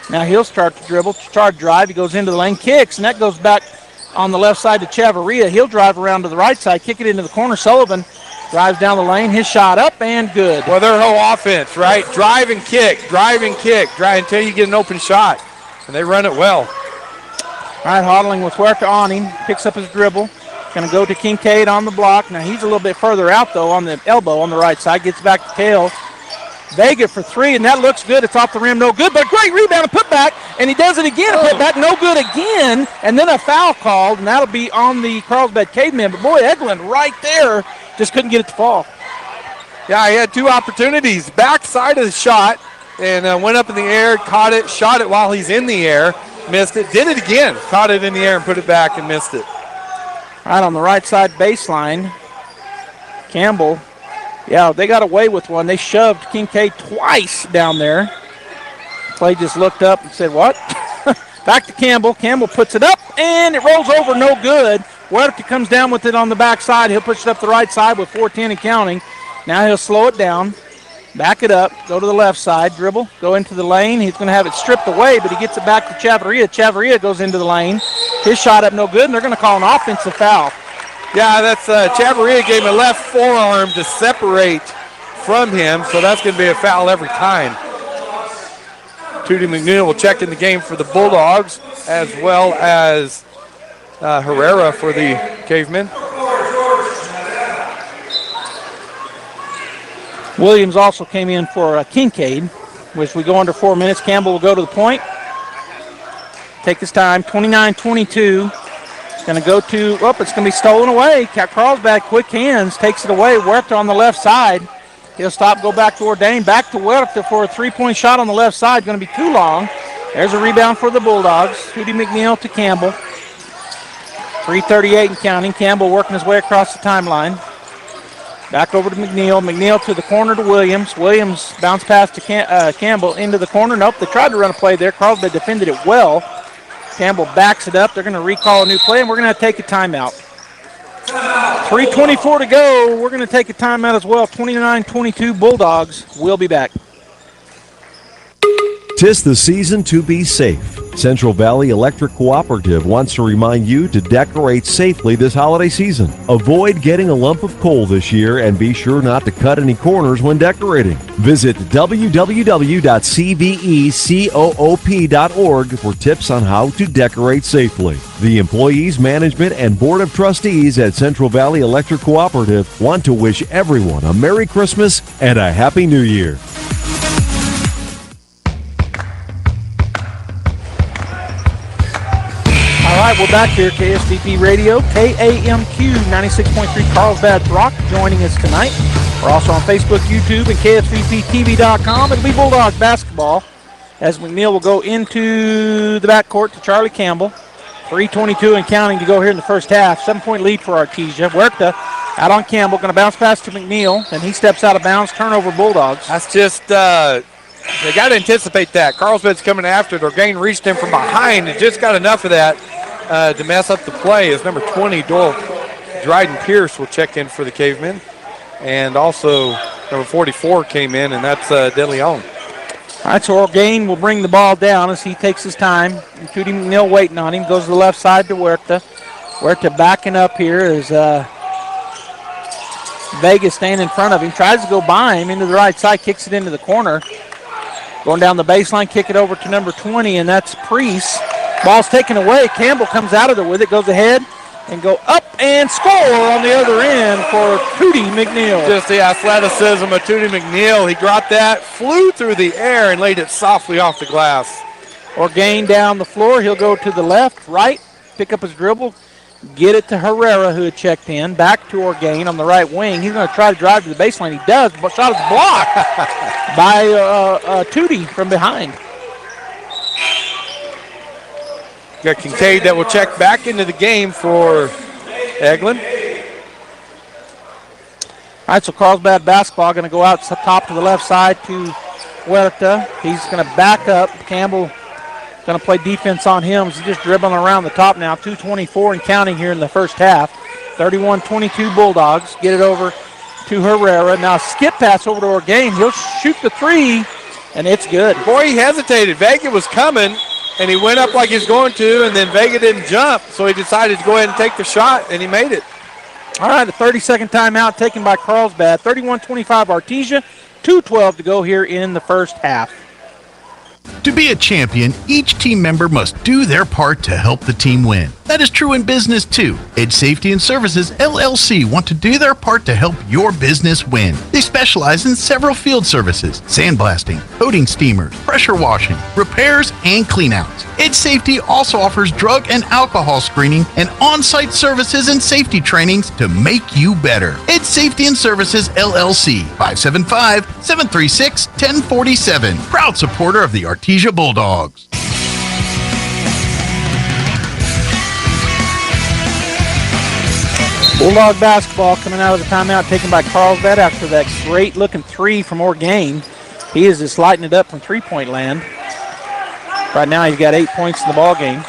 Speaker 6: Now he'll start to dribble, start drive. He goes into the lane, kicks, and that goes back on the left side to Chavarria. He'll drive around to the right side, kick it into the corner. Sullivan drives down the lane, his shot up and good.
Speaker 7: Well, their whole offense, right? Drive and kick, drive until you get an open shot. And they run it well.
Speaker 6: All right, Hodling with Huerta on him, picks up his dribble. Going to go to Kincaid on the block. Now he's a little bit further out, though, on the elbow on the right side. Gets back to Kale. Vega for 3, and that looks good. It's off the rim, no good, but a great rebound and put back, and he does it again. Put back, no good again, and then a foul called, and that'll be on the Carlsbad Cavemen. But boy, Eglin right there just couldn't get it to fall.
Speaker 7: Yeah, he had 2 opportunities. Backside of the shot, and went up in the air, caught it, shot it while he's in the air, missed it, did it again, caught it in the air and put it back and missed it.
Speaker 6: All right, on the right side baseline, Campbell. Yeah, they got away with one. They shoved Kincaid twice down there. Clay just looked up and said, what? Back to Campbell. Campbell puts it up, and it rolls over, no good. Huerta comes down with it on the backside. He'll push it up the right side with 4:10 and counting. Now he'll slow it down, back it up, go to the left side, dribble, go into the lane. He's going to have it stripped away, but he gets it back to Chavarria. Chavarria goes into the lane. His shot up no good, and they're going to call an offensive foul.
Speaker 7: Yeah, that's Chavarria gave him a left forearm to separate from him, so that's going to be a foul every time. Tootie McNeil will check in the game for the Bulldogs, as well as Herrera for the Cavemen.
Speaker 6: Williams also came in for Kincaid, which we go under 4 minutes. Campbell will go to the point. Take his time, 29-22. Going to go to, it's going to be stolen away. Carlsbad, quick hands, takes it away. Huerta on the left side. He'll stop, go back to Ordain, back to Huerta for a three-point shot on the left side. Going to be too long. There's a rebound for the Bulldogs. Tootie McNeil to Campbell. 3:38 and counting. Campbell working his way across the timeline. Back over to McNeil. McNeil to the corner to Williams. Williams bounce pass to Campbell into the corner. Nope, they tried to run a play there. Carlsbad defended it well. Campbell backs it up. They're going to recall a new play, and we're going to take a timeout. 3:24 to go. We're going to take a timeout as well. 29-22 Bulldogs. We'll be back.
Speaker 11: 'Tis the season to be safe. Central Valley Electric Cooperative wants to remind you to decorate safely this holiday season. Avoid getting a lump of coal this year and be sure not to cut any corners when decorating. Visit www.cvecoop.org for tips on how to decorate safely. The employees, management, and Board of Trustees at Central Valley Electric Cooperative want to wish everyone a Merry Christmas and a Happy New Year.
Speaker 6: All right, we're back here, KSVP Radio, KAMQ 96.3 Carlsbad Rock, joining us tonight. We're also on Facebook, YouTube, and KSVPTV.com. It'll be Bulldogs basketball as McNeil will go into the backcourt to Charlie Campbell. 3:22 and counting to go here in the first half. 7-point lead for Artesia. Huerta out on Campbell, going to bounce pass to McNeil, and he steps out of bounds. Turnover Bulldogs.
Speaker 7: That's just, they got to anticipate that. Carlsbad's coming after it. Orgain reached him from behind and just got enough of that to mess up the play. As number 20, Doyle Dryden Pierce will check in for the Cavemen. And also number 44 came in, and that's De Leon.
Speaker 6: All right, so Orgain will bring the ball down as he takes his time. And Tootie McNeil waiting on him. Goes to the left side to Huerta. Huerta backing up here as Vega staying in front of him. Tries to go by him into the right side. Kicks it into the corner. Going down the baseline, kick it over to number 20, and that's Priest. Ball's taken away. Campbell comes out of there with it, goes ahead and go up and score on the other end for Tootie McNeil.
Speaker 7: Just the athleticism of Tootie McNeil. He dropped that, flew through the air, and laid it softly off the glass.
Speaker 6: Orgain down the floor. He'll go to the left, right, pick up his dribble, get it to Herrera, who had checked in. Back to Orgain on the right wing. He's going to try to drive to the baseline. He does, but shot is blocked by Tootie from behind.
Speaker 7: Got Kincaid that will check back into the game for Eglin.
Speaker 6: All right, so Carlsbad basketball going to go out top to the left side to Huerta. He's going to back up. Campbell going to play defense on him. He's just dribbling around the top now. 2:24 and counting here in the first half. 31-22 Bulldogs. Get it over to Herrera. Now skip pass over to Orgain. He'll shoot the three, and it's good.
Speaker 7: Boy, he hesitated. Vega was coming, and he went up like he was going to, and then Vega didn't jump, so he decided to go ahead and take the shot, and he made it.
Speaker 6: All right, a 30-second timeout taken by Carlsbad. 31-25 Artesia. 2:12 to go here in the first half.
Speaker 1: To be a champion, each team member must do their part to help the team win. That is true in business too. Edge Safety and Services LLC want to do their part to help your business win. They specialize in several field services: sandblasting, coating steamers, pressure washing, repairs, and cleanouts. Edge Safety also offers drug and alcohol screening and on-site services and safety trainings to make you better. Edge Safety and Services LLC, 575-736-1047. Proud supporter of the Artesia Bulldogs.
Speaker 6: Bulldog basketball coming out of the timeout taken by Carlsbad after that great-looking three from Orgain. He is just lighting it up from three-point land. Right now he's got 8 points in the ball game.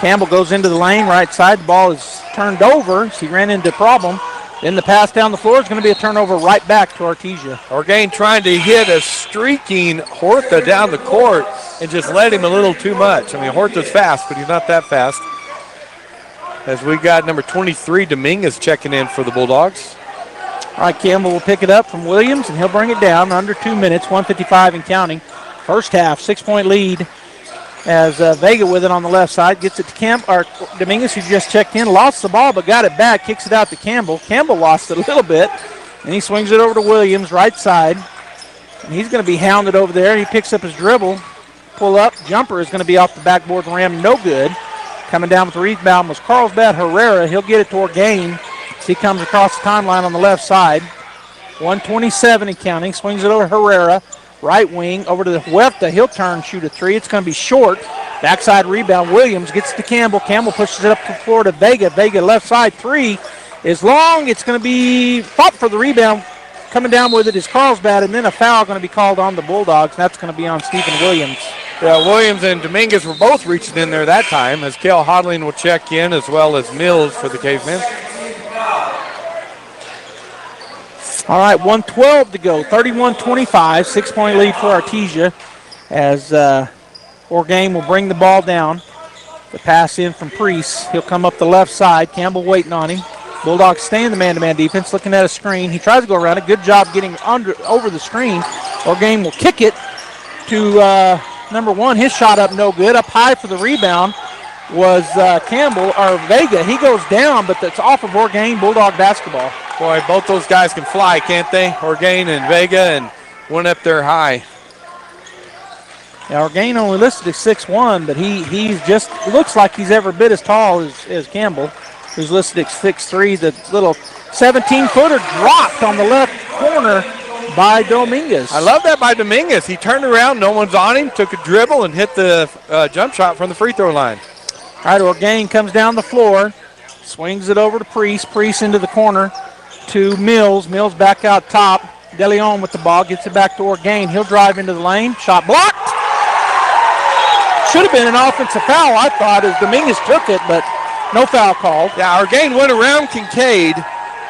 Speaker 6: Campbell goes into the lane, right side. The ball is turned over. He ran into a problem. Then the pass down the floor is going to be a turnover right back to Artesia.
Speaker 7: Orgain trying to hit a streaking Horta down the court and just let him a little too much. I mean, Horta's fast, but he's not that fast. As we got number 23, Dominguez, checking in for the Bulldogs.
Speaker 6: All right, Campbell will pick it up from Williams, and he'll bring it down under 2 minutes, 1:55 and counting. First half, 6-point lead as Vega with it on the left side. Gets it to Dominguez, who just checked in. Lost the ball, but got it back. Kicks it out to Campbell. Campbell lost it a little bit, and he swings it over to Williams, right side. And he's going to be hounded over there. He picks up his dribble. Pull up. Jumper is going to be off the backboard rim. No good. Coming down with the rebound was Carlsbad Herrera. He'll get it to Orgain. He comes across the timeline on the left side. 1:27 and counting. Swings it over to Herrera. Right wing over to the Huerta. He'll turn, shoot a three. It's going to be short. Backside rebound. Williams gets to Campbell. Campbell pushes it up to the floor to Vega. Vega left side three is long. It's going to be fought for the rebound. Coming down with it is Carlsbad, and then a foul going to be called on the Bulldogs. And that's going to be on Stephen Williams.
Speaker 7: Yeah, Williams and Dominguez were both reaching in there that time as Kale Hodling will check in as well as Mills for the Cavemen.
Speaker 6: All right, 1:12 to go, 31-25, 6-point lead for Artesia as Orgain will bring the ball down. The pass in from Priest. He'll come up the left side. Campbell waiting on him. Bulldogs stay in the man-to-man defense, looking at a screen. He tries to go around it. Good job getting over the screen. Orgain will kick it to number one. His shot up no good. Up high for the rebound was Vega. He goes down, but that's off of Orgain. Bulldog basketball.
Speaker 7: Boy, both those guys can fly, can't they? Orgain and Vega, and went up there high.
Speaker 6: Yeah, Orgain only listed as 6'1", but he just looks like he's every bit as tall as Campbell, who's listed at 6'3". The little 17-footer dropped on the left corner by Dominguez.
Speaker 7: I love that by Dominguez. He turned around, no one's on him, took a dribble, and hit the jump shot from the free throw line.
Speaker 6: All right, Orgain comes down the floor, swings it over to Priest. Priest into the corner to Mills. Mills back out top. De Leon with the ball, gets it back to Orgain. He'll drive into the lane. Shot blocked. Should have been an offensive foul, I thought, as Dominguez took it, but no foul called.
Speaker 7: Yeah, Orgain went around Kincaid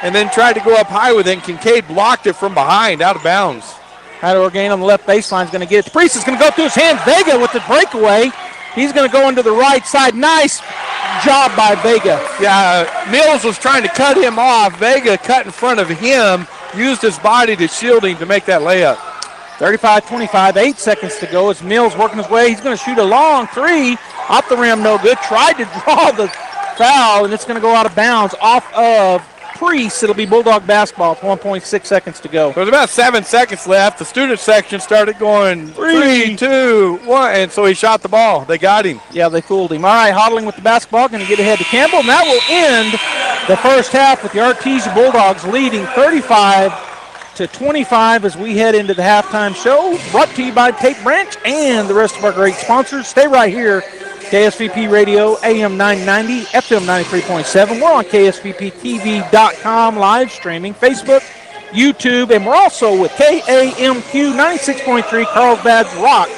Speaker 7: and then tried to go up high with it, and Kincaid blocked it from behind, out of bounds.
Speaker 6: All right, Orgain on the left baseline is going to get it. Priest is going to go through his hands. Vega with the breakaway. He's going to go into the right side. Nice job by Vega.
Speaker 7: Yeah, Mills was trying to cut him off. Vega cut in front of him, used his body to shield him to make that layup.
Speaker 6: 35-25, 8 seconds to go as Mills working his way. He's going to shoot a long three. Off the rim, no good. Tried to draw the foul, and it's going to go out of bounds off of Priest. It'll be Bulldog basketball with 1.6 seconds to go.
Speaker 7: There's about 7 seconds left. The student section started going 3, 2, 1, and so he shot the ball. They got him.
Speaker 6: Yeah, they fooled him. All right, Hodling with the basketball, going to get ahead to Campbell, and that will end the first half with the Artesia Bulldogs leading 35-25 as we head into the halftime show. Brought to you by Tate Branch and the rest of our great sponsors. Stay right here. KSVP Radio, AM 990, FM 93.7. We're on KSVPTV.com, live streaming, Facebook, YouTube, and we're also with KAMQ 96.3, Carlsbad's Rock.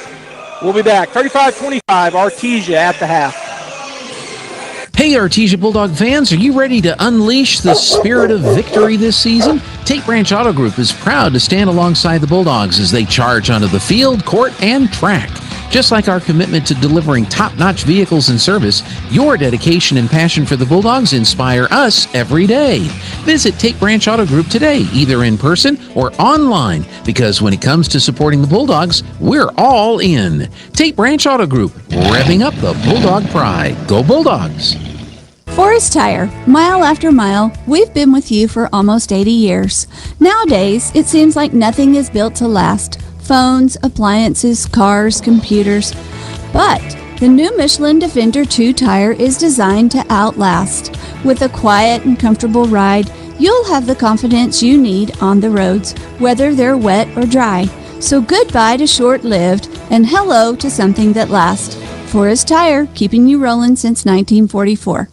Speaker 6: We'll be back. 35-25, Artesia at the half.
Speaker 9: Hey, Artesia Bulldog fans, are you ready to unleash the spirit of victory this season? Tate Branch Auto Group is proud to stand alongside the Bulldogs as they charge onto the field, court, and track. Just like our commitment to delivering top-notch vehicles and service, your dedication and passion for the Bulldogs inspire us every day. Visit Tate Branch Auto Group today, either in person or online, because when it comes to supporting the Bulldogs, we're all in. Tate Branch Auto Group, revving up the Bulldog pride. Go Bulldogs!
Speaker 12: Forest Tire, mile after mile, we've been with you for almost 80 years. Nowadays, it seems like nothing is built to last. Phones, appliances, cars, computers. But the new Michelin Defender 2 tire is designed to outlast. With a quiet and comfortable ride, you'll have the confidence you need on the roads, whether they're wet or dry. So goodbye to short-lived and hello to something that lasts. Forest Tire, keeping you rolling since 1944.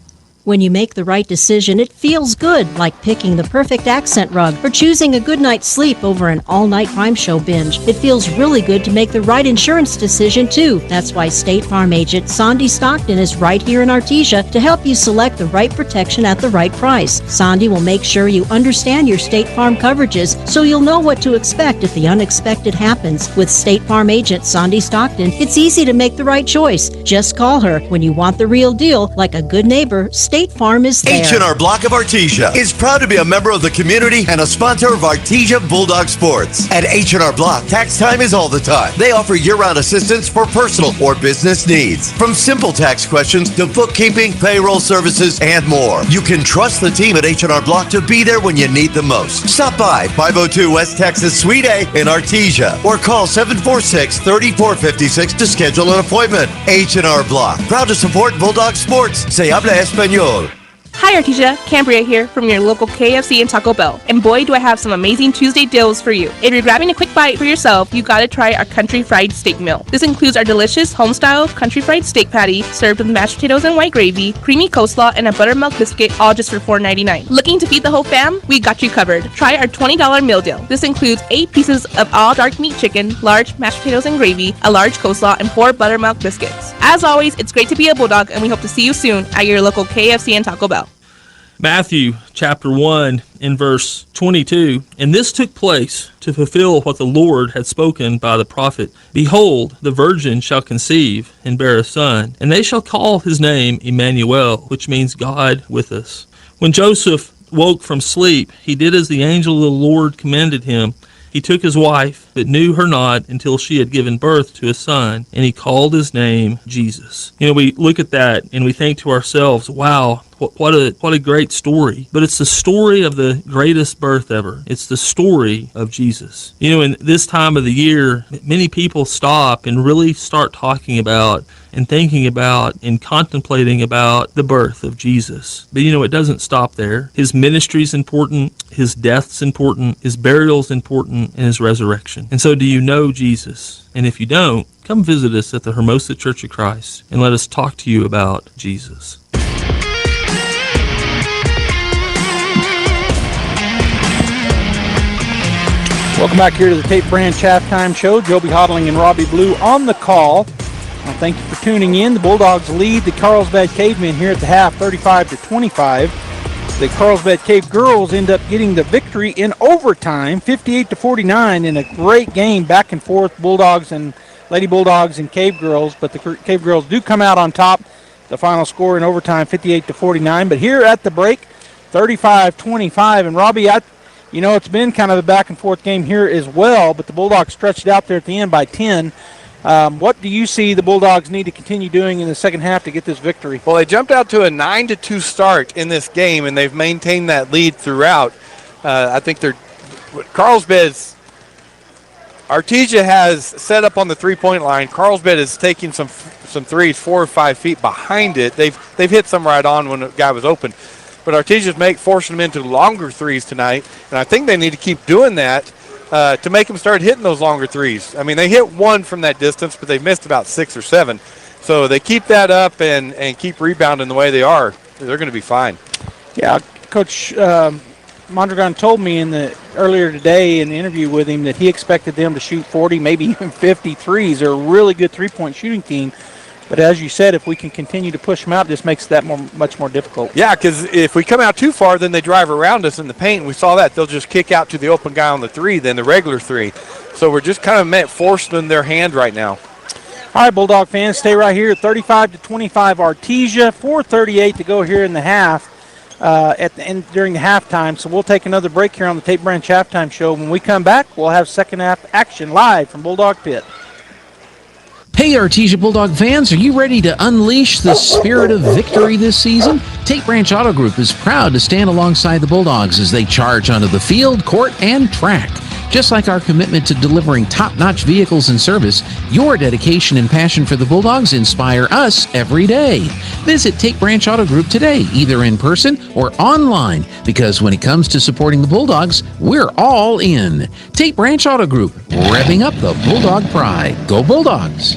Speaker 27: When you make the right decision, it feels good, like picking the perfect accent rug or choosing a good night's sleep over an all-night crime show binge. It feels really good to make the right insurance decision, too. That's why State Farm agent Sandy Stockton is right here in Artesia to help you select the right protection at the right price. Sandy will make sure you understand your State Farm coverages so you'll know what to expect if the unexpected happens. With State Farm agent Sandy Stockton, it's easy to make the right choice. Just call her. When you want the real deal, like a good neighbor, State Farm is there.
Speaker 13: H&R Block of Artesia is proud to be a member of the community and a sponsor of Artesia Bulldog Sports. At H&R Block, tax time is all the time. They offer year-round assistance for personal or business needs. From simple tax questions to bookkeeping, payroll services, and more. You can trust the team at H&R Block to be there when you need them most. Stop by 502 West Texas Suite A in Artesia or call 746-3456 to schedule an appointment. H&R Block, proud to support Bulldog Sports. Se habla español.
Speaker 14: Hi Artesia, Cambria here from your local KFC and Taco Bell. And boy, do I have some amazing Tuesday deals for you. If you're grabbing a quick bite for yourself, you gotta try our country fried steak meal. This includes our delicious home-style country fried steak patty served with mashed potatoes and white gravy, creamy coleslaw, and a buttermilk biscuit, all just for $4.99. Looking to feed the whole fam? We got you covered. Try our $20 meal deal. This includes 8 pieces of all dark meat chicken, large mashed potatoes and gravy, a large coleslaw, and 4 buttermilk biscuits. As always, it's great to be a Bulldog, and we hope to see you soon at your local KFC and Taco Bell.
Speaker 15: Matthew chapter 1 in verse 22, and this took place to fulfill what the Lord had spoken by the prophet. Behold, the virgin shall conceive and bear a son, and they shall call his name Emmanuel, which means God with us. When Joseph woke from sleep, he did as the angel of the Lord commanded him. He took his wife, but knew her not until she had given birth to a son, and he called his name Jesus. You know, we look at that and we think to ourselves, wow, what a great story. But it's the story of the greatest birth ever. It's the story of Jesus. You know, in this time of the year, many people stop and really start talking about and thinking about and contemplating about the birth of Jesus. But you know, it doesn't stop there. His ministry's important, his death's important, his burial's important, and his resurrection. And so do you know Jesus? And if you don't, come visit us at the Hermosa Church of Christ and let us talk to you about Jesus.
Speaker 6: Welcome back here to the Tape Branch Halftime Show. Joby Hodling and Robbie Blue on the call. Well, thank you for tuning in. The Bulldogs lead the Carlsbad Cavemen here at the half, 35-25. The Carlsbad Cave girls end up getting the victory in overtime, 58-49, in a great game, back and forth, Bulldogs and Lady Bulldogs and Cave girls. But the Cave girls do come out on top. The final score in overtime, 58-49. But here at the break, 35-25. And Robbie, you know, it's been kind of a back-and-forth game here as well, but the Bulldogs stretched out there at the end by 10. What do you see the Bulldogs need to continue doing in the second half to get this victory?
Speaker 7: Well, they jumped out to a 9-2 start in this game, and they've maintained that lead throughout. I think Carlsbad's Artesia has set up on the three-point line. Carlsbad is taking some threes 4 or 5 feet behind it. They've hit some right on when the guy was open. But Artesia's forcing them into longer threes tonight, and I think they need to keep doing that to make them start hitting those longer threes. I mean, they hit one from that distance, but they've missed about 6 or 7. So they keep that up and keep rebounding the way they are. They're going to be fine.
Speaker 6: Yeah, Coach Mondragon told me earlier today in the interview with him that he expected them to shoot 40, maybe even 50 threes. They're a really good three-point shooting team. But as you said, if we can continue to push them out, this makes that much more difficult.
Speaker 7: Yeah, because if we come out too far, then they drive around us in the paint. We saw that. They'll just kick out to the open guy on the three, then the regular three. So we're just kind of forcing their hand right now.
Speaker 6: All right, Bulldog fans, stay right here. 35-25 Artesia, 4:38 to go here in the half at the end during the halftime. So we'll take another break here on the Tape Branch Halftime Show. When we come back, we'll have second half action live from Bulldog Pit.
Speaker 9: Hey Artesia Bulldog fans, are you ready to unleash the spirit of victory this season? Tape Branch Auto Group is proud to stand alongside the Bulldogs as they charge onto the field, court, and track. Just like our commitment to delivering top-notch vehicles and service, your dedication and passion for the Bulldogs inspire us every day. Visit Tape Branch Auto Group today, either in person or online, because when it comes to supporting the Bulldogs, we're all in. Tape Branch Auto Group, revving up the Bulldog pride. Go Bulldogs!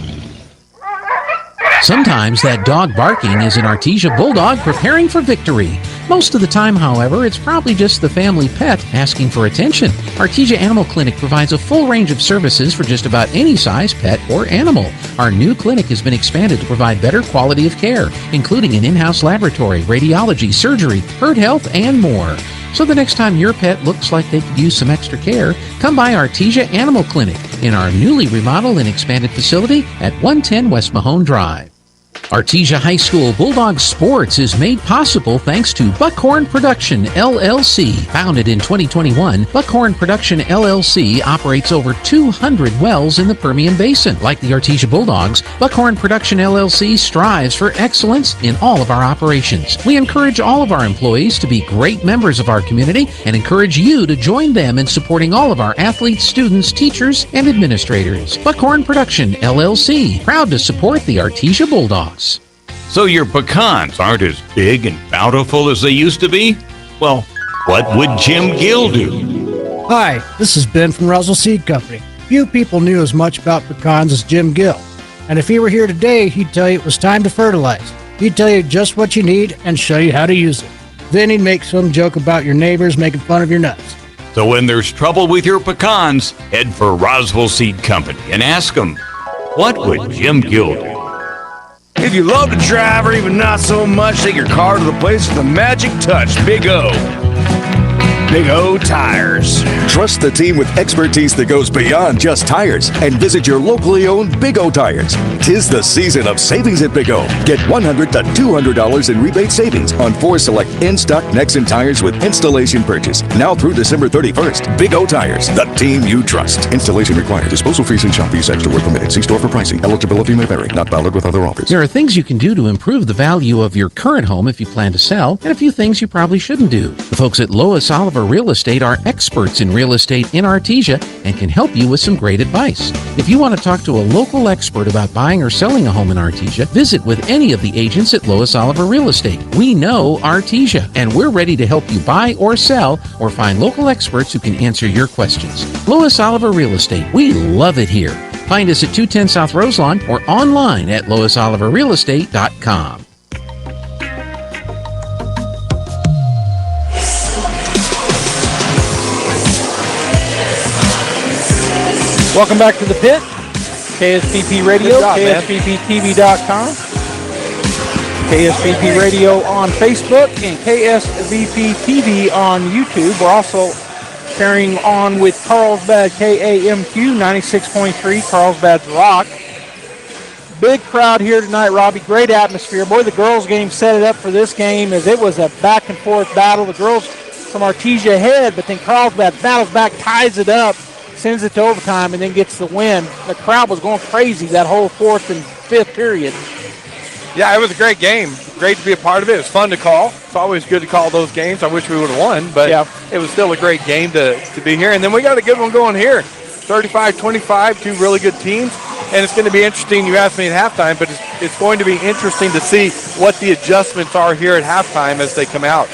Speaker 9: Sometimes that dog barking is an Artesia Bulldog preparing for victory. Most of the time, however, it's probably just the family pet asking for attention. Artesia Animal Clinic provides a full range of services for just about any size pet or animal. Our new clinic has been expanded to provide better quality of care, including an in-house laboratory, radiology, surgery, herd health, and more. So the next time your pet looks like they could use some extra care, come by Artesia Animal Clinic in our newly remodeled and expanded facility at 110 West Mahone Drive. Artesia High School Bulldog Sports is made possible thanks to Buckhorn Production, LLC. Founded in 2021, Buckhorn Production, LLC operates over 200 wells in the Permian Basin. Like the Artesia Bulldogs, Buckhorn Production, LLC strives for excellence in all of our operations. We encourage all of our employees to be great members of our community and encourage you to join them in supporting all of our athletes, students, teachers, and administrators. Buckhorn Production, LLC, proud to support the Artesia Bulldogs.
Speaker 16: So your pecans aren't as big and bountiful as they used to be? Well, what would Jim Gill do?
Speaker 17: Hi, this is Ben from Russell Seed Company. Few people knew as much about pecans as Jim Gill. And if he were here today, he'd tell you it was time to fertilize. He'd tell you just what you need and show you how to use it. Then he'd make some joke about your neighbors making fun of your nuts.
Speaker 16: So when there's trouble with your pecans, head for Roswell Seed Company and ask them, what would Jim Gill do?
Speaker 18: If you love to drive or even not so much, take your car to the place with the magic touch, Big O. Big O Tires.
Speaker 19: Trust the team with expertise that goes beyond just tires and visit your locally owned Big O Tires. 'Tis the season of savings at Big O. Get $100 to $200 in rebate savings on 4 select in-stock Nexen tires with installation purchase. Now through December 31st. Big O Tires, the team you trust. Installation required. Disposal fees and shop fees extra were permitted. See store for pricing. Eligibility may vary. Not valid with other offers.
Speaker 9: There are things you can do to improve the value of your current home if you plan to sell, and a few things you probably shouldn't do. The folks at Lois Oliver Real Estate are experts in real estate in Artesia and can help you with some great advice. If you want to talk to a local expert about buying or selling a home in Artesia, visit with any of the agents at Lois Oliver Real Estate. We know Artesia, and we're ready to help you buy or sell or find local experts who can answer your questions. Lois Oliver Real Estate, we love it here. Find us at 210 South Roselawn or online at loisoliverrealestate.com.
Speaker 6: Welcome back to the pit. KSPP Radio, KSPPTV.com, KSPP Radio on Facebook, and KSVP TV on YouTube. We're also carrying on with Carlsbad KAMQ 96.3, Carlsbad's Rock. Big crowd here tonight, Robbie. Great atmosphere. Boy, the girls' game set it up for this game as it was a back-and-forth battle. The girls from Artesia ahead, but then Carlsbad battles back, ties it up, sends it to overtime, and then gets the win. The crowd was going crazy that whole fourth and fifth period.
Speaker 7: Yeah, it was a great game. Great to be a part of it. It was fun to call. It's always good to call those games. I wish we would have won, but it was still a great game to be here. And then we got a good one going here. 35-25, two really good teams. And it's going to be interesting. You asked me at halftime, but it's going to be interesting to see what the adjustments are here at halftime as they come out.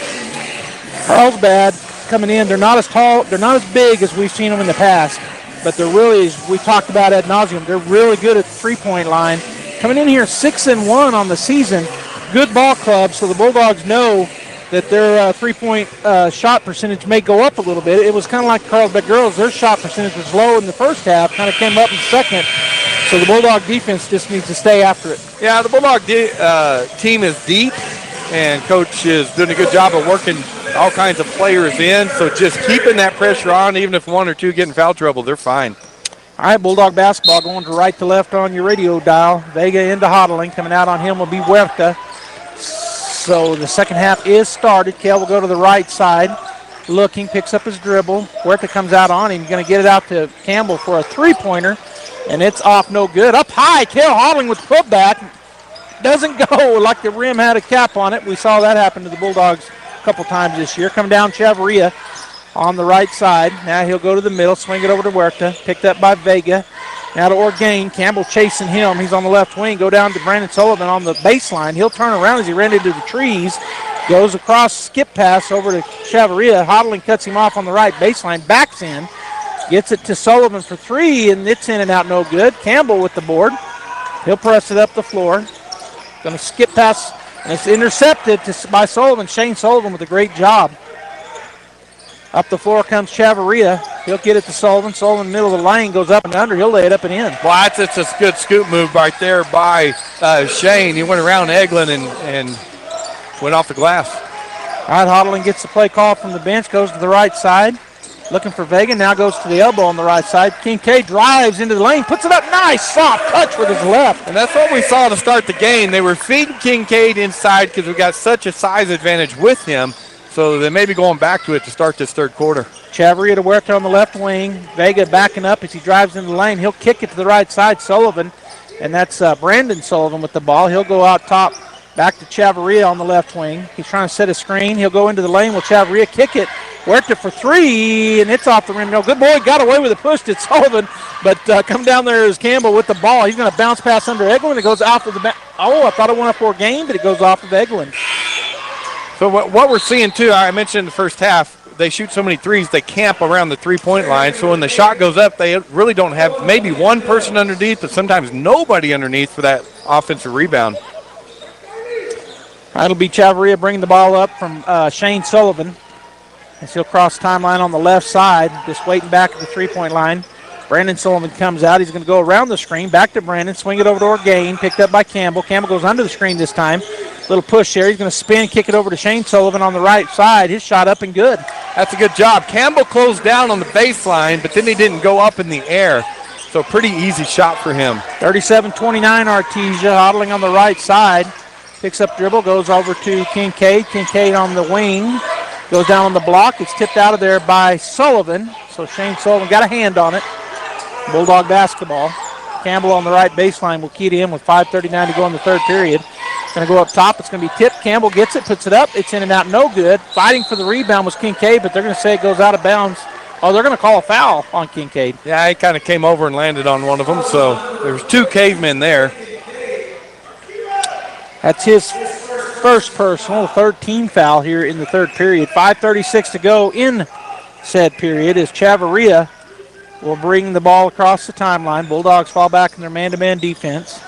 Speaker 6: Carlsbad coming in, they're not as tall, they're not as big as we've seen them in the past, but they're really, as we talked about ad nauseum, they're really good at the three-point line. Coming in here 6-1 on the season, good ball club, so the Bulldogs know that their three-point shot percentage may go up a little bit. It was kind of like the Carlsbad girls. Their shot percentage was low in the first half, kind of came up in the second, so the Bulldog defense just needs to stay after it.
Speaker 7: Yeah, the Bulldog team is deep, and Coach is doing a good job of working all kinds of players in, so just keeping that pressure on, even if one or two get in foul trouble, they're fine.
Speaker 6: All right, Bulldog basketball going to right to left on your radio dial. Vega into Hodling. Coming out on him will be Huerta. So the second half is started. Kale will go to the right side. Looking, picks up his dribble. Huerta comes out on him. Going to get it out to Campbell for a three-pointer, and it's off no good. Up high, Kale Hodling with the putback. Doesn't go like the rim had a cap on it. We saw that happen to the Bulldogs couple times this year. Come down Chavarria on the right side. Now he'll go to the middle, swing it over to Huerta. Picked up by Vega. Now to Orgain. Campbell chasing him. He's on the left wing. Go down to Brandon Sullivan on the baseline. He'll turn around as he ran into the trees. Goes across, skip pass over to Chavarria. Hodling cuts him off on the right baseline. Backs in. Gets it to Sullivan for three, and it's in and out no good. Campbell with the board. He'll press it up the floor. Going to skip pass, and it's intercepted by Sullivan. Shane Sullivan with a great job. Up the floor comes Chavarria. He'll get it to Sullivan. Sullivan, middle of the lane, goes up and under. He'll lay it up and in.
Speaker 7: Well, that's a good scoop move right there by Shane. He went around Eglin and went off the glass.
Speaker 6: All right, Hodling gets the play call from the bench, goes to the right side. Looking for Vega, now goes to the elbow on the right side. Kincaid drives into the lane, puts it up, nice soft touch with his left.
Speaker 7: And that's what we saw to start the game. They were feeding Kincaid inside because we got such a size advantage with him. So they may be going back to it to start this third quarter.
Speaker 6: Chavarria to Huerta on the left wing. Vega backing up as he drives into the lane. He'll kick it to the right side, Sullivan. And that's Brandon Sullivan with the ball. He'll go out top, back to Chavarria on the left wing. He's trying to set a screen. He'll go into the lane with Chavarria, kick it. Huerta for three, and it's off the rim. No, good boy, got away with it, pushed it, Sullivan. But come down there is Campbell with the ball. He's going to bounce pass under Eglin. It goes off of the I thought it went up for a game, but it goes off of Eglin.
Speaker 7: So what we're seeing, too, I mentioned in the first half, they shoot so many threes, they camp around the three-point line. So when the shot goes up, they really don't have maybe one person underneath, but sometimes nobody underneath for that offensive rebound.
Speaker 6: That'll be Chavarria bringing the ball up from Shane Sullivan as he'll cross the timeline on the left side, just waiting back at the three-point line. Brandon Sullivan comes out. He's going to go around the screen, back to Brandon, swing it over to Orgain, picked up by Campbell. Campbell goes under the screen this time. Little push there. He's going to spin, kick it over to Shane Sullivan on the right side. His shot up and good.
Speaker 7: That's a good job. Campbell closed down on the baseline, but then he didn't go up in the air. So pretty easy shot for him.
Speaker 6: 37-29 Artesia, Hodling on the right side. Picks up dribble, goes over to Kincaid. Kincaid on the wing. Goes down on the block. It's tipped out of there by Sullivan. So Shane Sullivan got a hand on it. Bulldog basketball. Campbell on the right baseline will key to him with 5:39 to go in the third period. Going to go up top. It's going to be tipped. Campbell gets it, puts it up. It's in and out, no good. Fighting for the rebound was Kincaid, but they're going to say it goes out of bounds. Oh, they're going to call a foul on Kincaid.
Speaker 7: Yeah, he kind of came over and landed on one of them, so there's two cavemen there.
Speaker 6: That's his first personal, third team foul here in the third period. 5:36 to go in said period as Chavarria will bring the ball across the timeline. Bulldogs fall back in their man-to-man defense.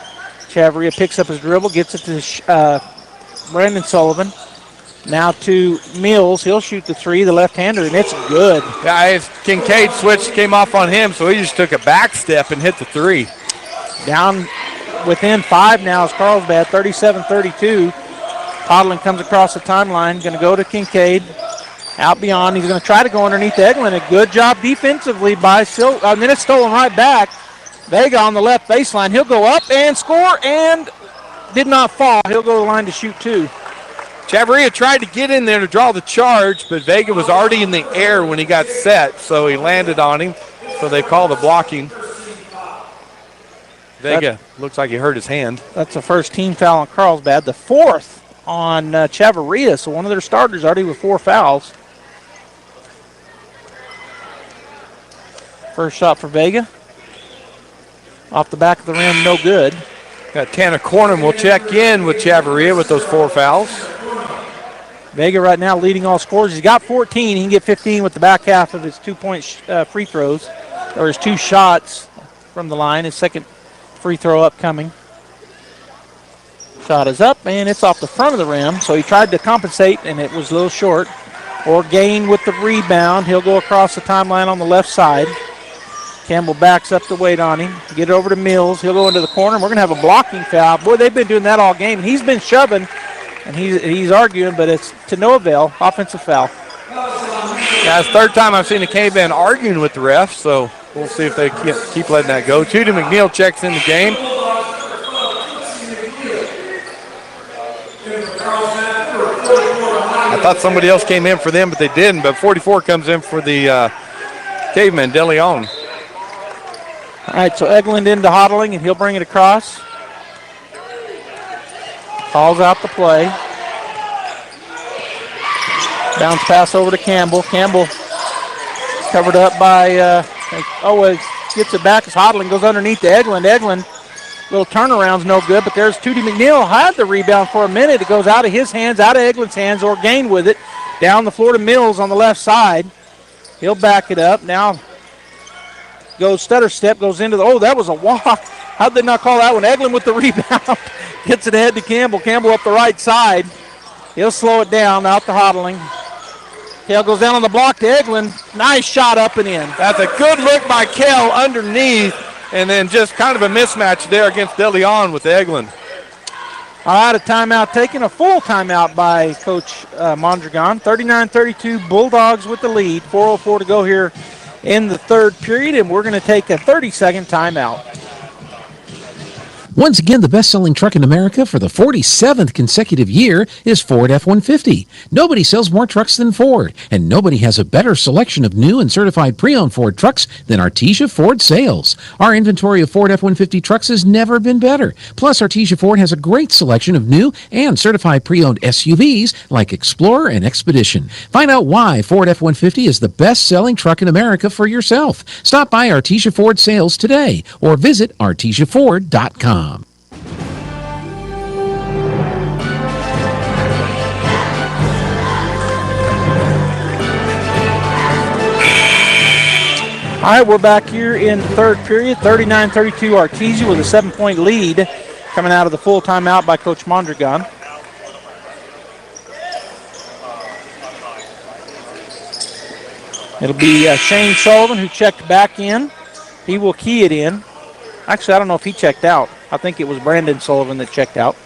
Speaker 6: Chavarria picks up his dribble, gets it to Brandon Sullivan. Now to Mills. He'll shoot the three, the left-hander, and it's good.
Speaker 7: Yeah, Kincaid switch came off on him, so he just took a back step and hit the three.
Speaker 6: Down within 5 now is Carlsbad, 37-32. Hodling comes across the timeline, going to go to Kincaid. Out beyond, he's going to try to go underneath Eglin. A good job defensively by and then it's stolen right back. Vega on the left baseline. He'll go up and score and did not fall. He'll go to the line to shoot two.
Speaker 7: Chavarria tried to get in there to draw the charge, but Vega was already in the air when he got set, so he landed on him. So they call the blocking. Vega looks like he hurt his hand.
Speaker 6: That's the first team foul on Carlsbad. The fourth on Chavarria, so one of their starters already with 4 fouls. First shot for Vega. Off the back of the rim, no good.
Speaker 7: Got Tanner Cornum will check in with Chavarria with those 4 fouls.
Speaker 6: Vega right now leading all scorers. He's got 14. He can get 15 with the back half of his 2-point free throws, or his 2 shots from the line. His second free throw upcoming. Shot is up, and it's off the front of the rim, so he tried to compensate, and it was a little short. Orgain with the rebound. He'll go across the timeline on the left side. Campbell backs up to wait on him. Get it over to Mills. He'll go into the corner. We're going to have a blocking foul. Boy, they've been doing that all game. He's been shoving, and he's arguing, but it's to no avail. Offensive foul.
Speaker 7: Yeah, it's the third time I've seen a caveman arguing with the ref, so we'll see if they keep letting that go. Judy McNeil checks in the game. I thought somebody else came in for them, but they didn't. But 44 comes in for the caveman, De Leon.
Speaker 6: All right, so Eglin into Hodling, and he'll bring it across. Calls out the play. Bounce pass over to Campbell. Campbell covered up by, gets it back as Hodling goes underneath to Eglin. Eglin, little turnaround's no good, but there's Tootie McNeil. Had the rebound for a minute. It goes out of his hands, out of Eglin's hands, Orgain with it. Down the floor to Mills on the left side. He'll back it up. Now goes stutter step, goes into that was a walk. How'd they not call that one? Eglin with the rebound. Gets it ahead to Campbell. Campbell up the right side. He'll slow it down out to Hodling. Kale goes down on the block to Eglin. Nice shot up and in.
Speaker 7: That's a good look by Kale underneath, and then just kind of a mismatch there against DeLeon with Eglin.
Speaker 6: All right, a timeout taken, a full timeout by Coach Mondragon. 39-32, Bulldogs with the lead. 4:04 to go here in the third period, and we're going to take a 30-second timeout.
Speaker 9: Once again, the best-selling truck in America for the 47th consecutive year is Ford F-150. Nobody sells more trucks than Ford, and nobody has a better selection of new and certified pre-owned Ford trucks than Artesia Ford Sales. Our inventory of Ford F-150 trucks has never been better. Plus, Artesia Ford has a great selection of new and certified pre-owned SUVs like Explorer and Expedition. Find out why Ford F-150 is the best-selling truck in America for yourself. Stop by Artesia Ford Sales today or visit artesiaford.com.
Speaker 6: All right, we're back here in the third period. 39-32 Artesia with a 7-point lead coming out of the full timeout by Coach Mondragon. It'll be Shane Sullivan who checked back in. He will key it in. Actually, I don't know if he checked out. I think it was Brandon Sullivan that checked out.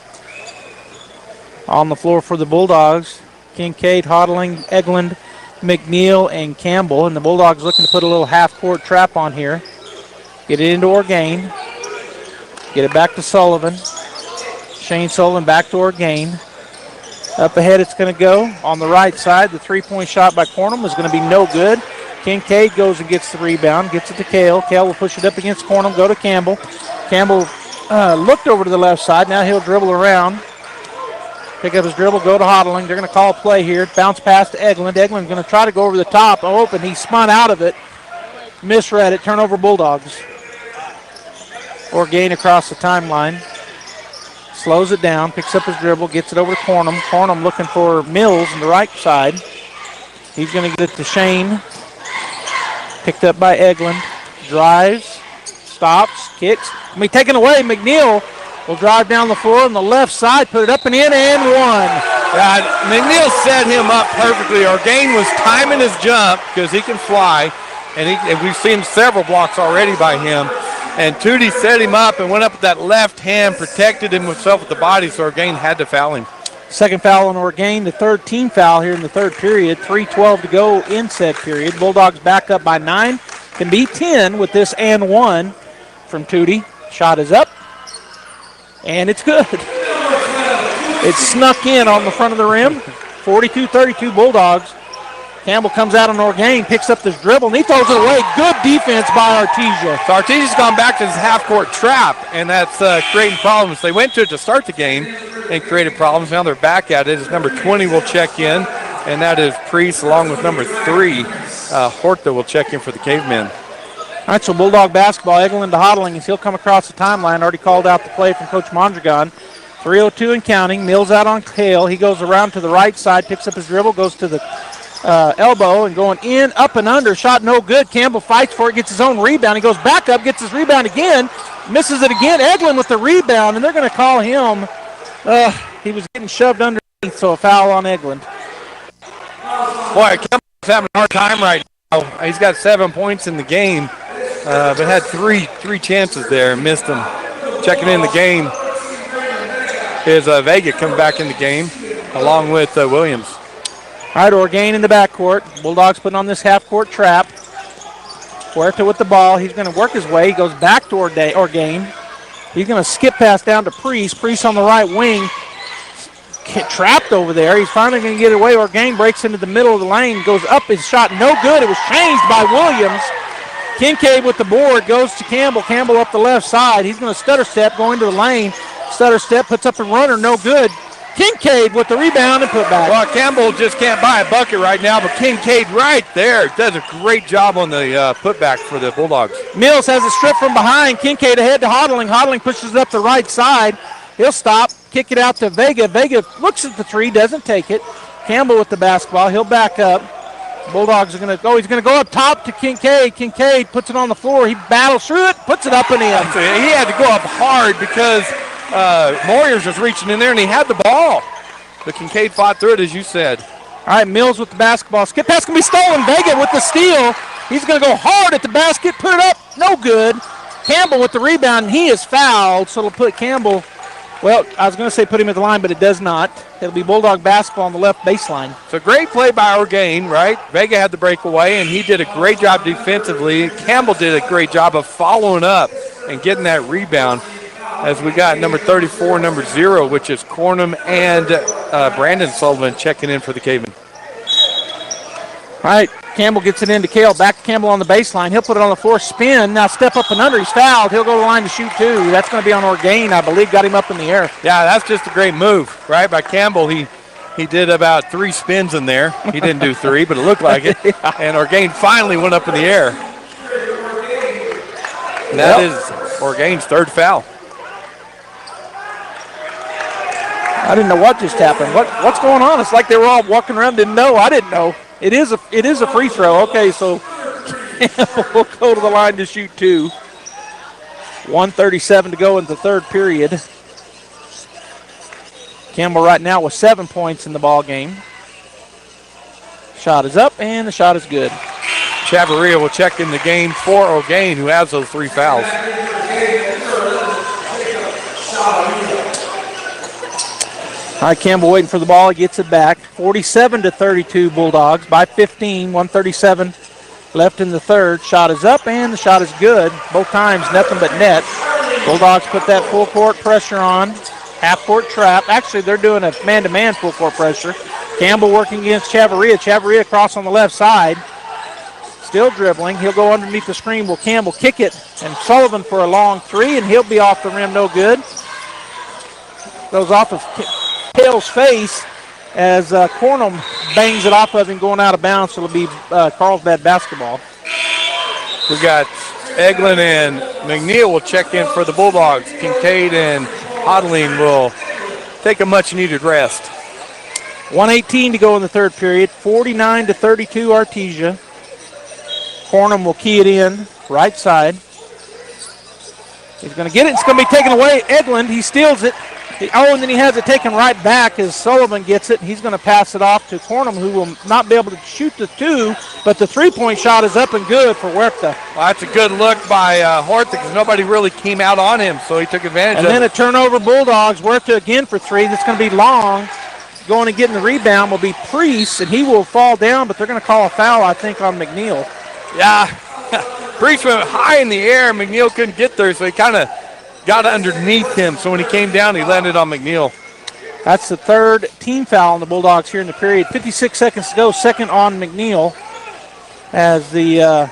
Speaker 6: On the floor for the Bulldogs, Kincaid, Hodling, Eglin, McNeil, and Campbell. And the Bulldogs looking to put a little half-court trap on here. Get it into Orgain. Get it back to Sullivan. Shane Sullivan back to Orgain. Up ahead it's going to go. On the right side, the three-point shot by Cornham is going to be no good. Kincaid goes and gets the rebound, gets it to Cale. Cale will push it up against Cornham, go to Campbell. Campbell looked over to the left side. Now he'll dribble around. Pick up his dribble, go to Hodling. They're going to call a play here. Bounce pass to Eglin. Eglin's going to try to go over the top. Open. He spun out of it. Misread it. Turnover Bulldogs. Orgain across the timeline. Slows it down. Picks up his dribble. Gets it over to Cornham. Cornham looking for Mills on the right side. He's going to get it to Shane. Picked up by Eglin. Drives. Stops. Kicks. Taken away. McNeil will drive down the floor on the left side, put it up and in, and one.
Speaker 7: Yeah, McNeil set him up perfectly. Orgain was timing his jump because he can fly, and we've seen several blocks already by him. And Tootie set him up and went up with that left hand, protected himself with the body, so Orgain had to foul him.
Speaker 6: Second foul on Orgain, the third team foul here in the third period. 3:12 to go in said period. Bulldogs back up by 9. Can be 10 with this and one from Tootie. Shot is up. And it's good. It snuck in on the front of the rim. 42-32 Bulldogs. Campbell comes out on Orgain, picks up this dribble, and he throws it away. Good defense by Artesia.
Speaker 7: So Artesia's gone back to this half-court trap, and that's creating problems. They went to it to start the game and created problems. Now they're back at it. As number 20 will check in, and that is Priest along with number 3. Horta will check in for the Cavemen.
Speaker 6: All right, so Bulldog basketball, Eglin to Hodling as he'll come across the timeline. Already called out the play from Coach Mondragon. 3:02 and counting. Mills out on Cale. He goes around to the right side, picks up his dribble, goes to the elbow and going in, up and under. Shot no good. Campbell fights for it, gets his own rebound. He goes back up, gets his rebound again, misses it again. Eglin with the rebound, and they're going to call him. He was getting shoved underneath, so a foul on Eglin.
Speaker 7: Boy, Campbell's having a hard time right now. He's got 7 points in the game. But had three chances there and missed them. Checking in the game is Vega coming back in the game along with Williams.
Speaker 6: All right, Orgain in the backcourt. Bulldogs putting on this half-court trap. Huerta with the ball. He's going to work his way. He goes back to Orgain. He's going to skip pass down to Priest. Priest on the right wing. Trapped over there. He's finally going to get it away. Orgain breaks into the middle of the lane. Goes up. His shot no good. It was changed by Williams. Kincaid with the board, goes to Campbell. Campbell up the left side. He's going to stutter step, go into the lane. Stutter step, puts up a runner, no good. Kincaid with the rebound and put back.
Speaker 7: Well, Campbell just can't buy a bucket right now, but Kincaid right there does a great job on the putback for the Bulldogs.
Speaker 6: Mills has a strip from behind. Kincaid ahead to Hodling. Hodling pushes it up the right side. He'll stop, kick it out to Vega. Vega looks at the three, doesn't take it. Campbell with the basketball. He'll back up. Bulldogs are going to go. He's going to go up top to Kincaid. Kincaid puts it on the floor. He battles through it, puts it up and in.
Speaker 7: He had to go up hard because Moyers was reaching in there, and he had the ball. But Kincaid fought through it, as you said.
Speaker 6: All right, Mills with the basketball. Skip pass can be stolen. Vega with the steal. He's going to go hard at the basket, put it up, no good. Campbell with the rebound, and he is fouled, so it'll put Campbell, well, I was going to say put him at the line, but it does not. It'll be Bulldog basketball on the left baseline.
Speaker 7: So great play by Orgain, right? Vega had the breakaway, and he did a great job defensively. Campbell did a great job of following up and getting that rebound as we got number 34, number 0, which is Cornum and Brandon Sullivan checking in for the Cavemen.
Speaker 6: All right, Campbell gets it into Cale. Back to Campbell on the baseline. He'll put it on the floor, spin. Now step up and under. He's fouled. He'll go to the line to shoot 2. That's going to be on Orgain, I believe. Got him up in the air.
Speaker 7: Yeah, that's just a great move, right, by Campbell. He did about 3 spins in there. He didn't do 3, but it looked like it. Yeah. And Orgain finally went up in the air. And that is Orgain's 3rd foul.
Speaker 6: I didn't know what just happened. What's going on? It's like they were all walking around, didn't know. I didn't know. It is a free throw. Okay, so Campbell will go to the line to shoot 2. 1:37 to go in the 3rd period. Campbell right now with 7 points in the ball game. Shot is up, and the shot is good.
Speaker 7: Chavarria will check in the game for Orgain, who has those 3 fouls.
Speaker 6: All right, Campbell waiting for the ball. He gets it back. 47-32 Bulldogs by 15. 1:37 left in the 3rd. Shot is up, and the shot is good. Both times, nothing but net. Bulldogs put that full court pressure on. Half court trap. Actually, they're doing a man-to-man full court pressure. Campbell working against Chavarria. Chavarria across on the left side. Still dribbling. He'll go underneath the screen. Will Campbell kick it? And Sullivan for a long 3, and he'll be off the rim. No good. Goes off of Cale's face as Cornum bangs it off of him going out of bounds. So it'll be Carlsbad basketball.
Speaker 7: We got Eglin and McNeil will check in for the Bulldogs. Kincaid and Hodling will take a much-needed rest.
Speaker 6: 1:18 to go in the 3rd period. 49-32 Artesia. Cornum will key it in right side. He's going to get it. It's going to be taken away. Eglin, he steals it. And then he has it taken right back as Sullivan gets it. He's going to pass it off to Cornum, who will not be able to shoot the 2, but the 3-point shot is up and good for Huerta.
Speaker 7: Well, that's a good look by Huerta because nobody really came out on him, so he took advantage of it.
Speaker 6: And then a turnover Bulldogs. Huerta again for 3. That's going to be long. Going and getting the rebound will be Priest, and he will fall down, but they're going to call a foul, I think, on McNeil.
Speaker 7: Yeah, Priest went high in the air. McNeil couldn't get there, so he kind of got underneath him. So when he came down, he landed on McNeil.
Speaker 6: That's the 3rd team foul on the Bulldogs here in the period. 56 seconds to go, 2nd on McNeil as the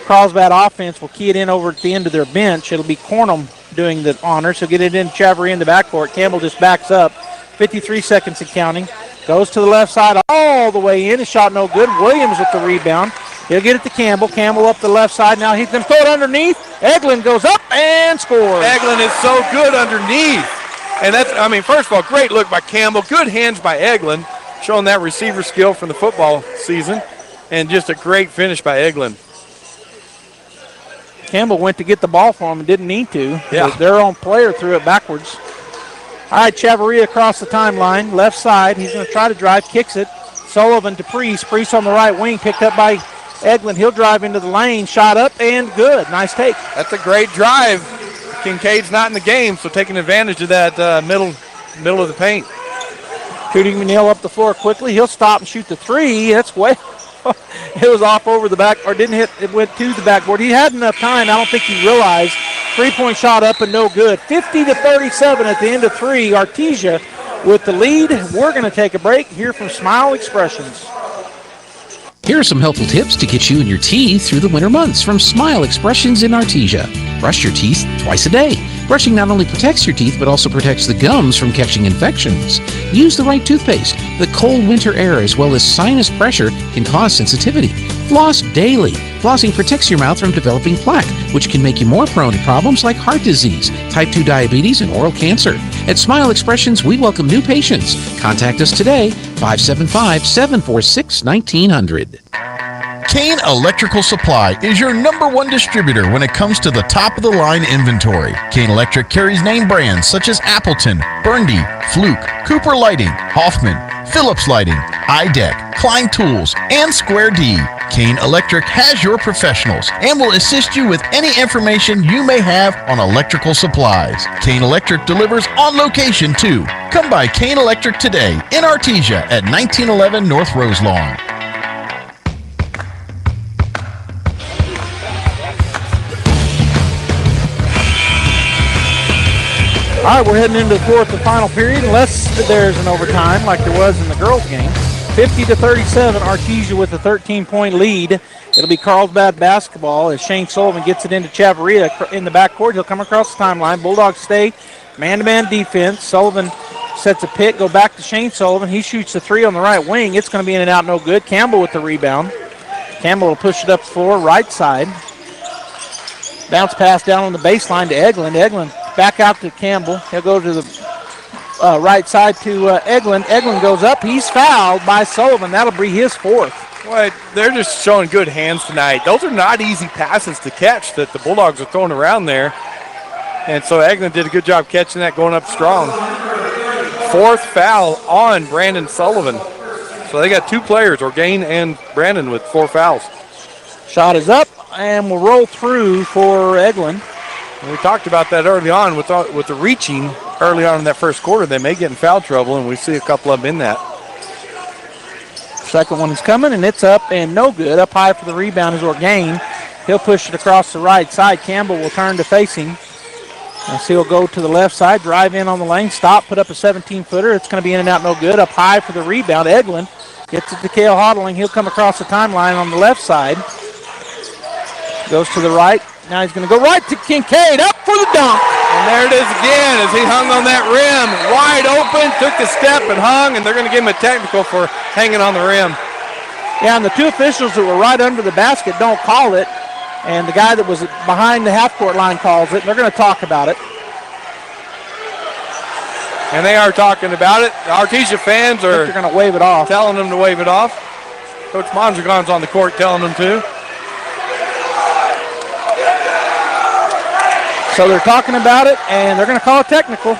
Speaker 6: Carlsbad offense will key it in over at the end of their bench. It'll be Cornum doing the honors. He'll get it in Chavarria in the backcourt. Campbell just backs up. 53 seconds and counting. Goes to the left side all the way in. His shot no good. Williams with the rebound. He'll get it to Campbell. Campbell up the left side. Now he's going to throw it underneath. Eglin goes up and scores.
Speaker 7: Eglin is so good underneath. And that's, I mean, first of all, great look by Campbell. Good hands by Eglin, showing that receiver skill from the football season. And just a great finish by Eglin.
Speaker 6: Campbell went to get the ball for him and didn't need to.
Speaker 7: Yeah.
Speaker 6: Their own player threw it backwards. All right, Chavarria across the timeline. Left side. He's going to try to drive. Kicks it. Sullivan to Priest. Priest on the right wing. Picked up by Eglin. He'll drive into the lane. Shot up and good. Nice take.
Speaker 7: That's a great drive. Kincaid's not in the game, so taking advantage of that middle of the paint.
Speaker 6: Cootie McNeil up the floor quickly. He'll stop and shoot the 3. That's way. It was off over the back, or didn't hit. It went to the backboard. He had enough time. I don't think he realized. 3-point shot up and no good. 50-37 at the end of 3. Artesia with the lead. We're going to take a break. Hear from Smile Expressions.
Speaker 9: Here are some helpful tips to get you and your teeth through the winter months from Smile Expressions in Artesia. Brush your teeth twice a day. Brushing not only protects your teeth, but also protects the gums from catching infections. Use the right toothpaste. The cold winter air as well as sinus pressure can cause sensitivity. Floss daily. Flossing protects your mouth from developing plaque, which can make you more prone to problems like heart disease, type 2 diabetes, and oral cancer. At Smile Expressions, we welcome new patients. Contact us today, 575-746-1900.
Speaker 1: Kane Electrical Supply is your #1 distributor when it comes to the top-of-the-line inventory. Kane Electric carries name brands such as Appleton, Burndy, Fluke, Cooper Lighting, Hoffman, Phillips Lighting, iDeck, Klein Tools, and Square D. Kane Electric has your professionals and will assist you with any information you may have on electrical supplies. Kane Electric delivers on location too. Come by Kane Electric today in Artesia at 1911 North Roselawn.
Speaker 6: All right, we're heading into the fourth and final period, unless there's an overtime like there was in the girls' game. 50-37, Artesia with a 13-point lead. It'll be Carlsbad basketball as Shane Sullivan gets it into Chavarria in the backcourt. He'll come across the timeline. Bulldogs stay man-to-man defense. Sullivan sets a pick, go back to Shane Sullivan. He shoots the three on the right wing. It's going to be in and out, no good. Campbell with the rebound. Campbell will push it up the floor, right side. Bounce pass down on the baseline to Eglin. Eglin back out to Campbell. He'll go to the right side to Eglin. Eglin goes up. He's fouled by Sullivan. That'll be his fourth.
Speaker 7: Well, they're just showing good hands tonight. Those are not easy passes to catch that the Bulldogs are throwing around there. And so Eglin did a good job catching that, going up strong. Fourth foul on Brandon Sullivan. So they got two players, Orgain and Brandon, with 4 fouls.
Speaker 6: Shot is up and will roll through for Eglin.
Speaker 7: And we talked about that early on with the reaching early on in that first quarter. They may get in foul trouble, and we see a couple of them in that.
Speaker 6: Second one is coming, and it's up and no good. Up high for the rebound is Orgain. He'll push it across the right side. Campbell will turn to face him. And so he'll go to the left side, drive in on the lane, stop, put up a 17-footer. It's going to be in and out, no good. Up high for the rebound. Eglin gets it to Cale Hodling. He'll come across the timeline on the left side. Goes to the right. Now he's going to go right to Kincaid. Up for the dunk.
Speaker 7: And there it is again as he hung on that rim. Wide open, took the step and hung, and they're going to give him a technical for hanging on the rim.
Speaker 6: Yeah, and the two officials that were right under the basket don't call it. And the guy that was behind the half-court line calls it. And they're going to talk about it.
Speaker 7: And they are talking about it. The Artesia fans are
Speaker 6: they're going to wave it off.
Speaker 7: Telling them to wave it off. Coach Mondragon's on the court telling them to.
Speaker 6: So they're talking about it, and they're going to call it technical.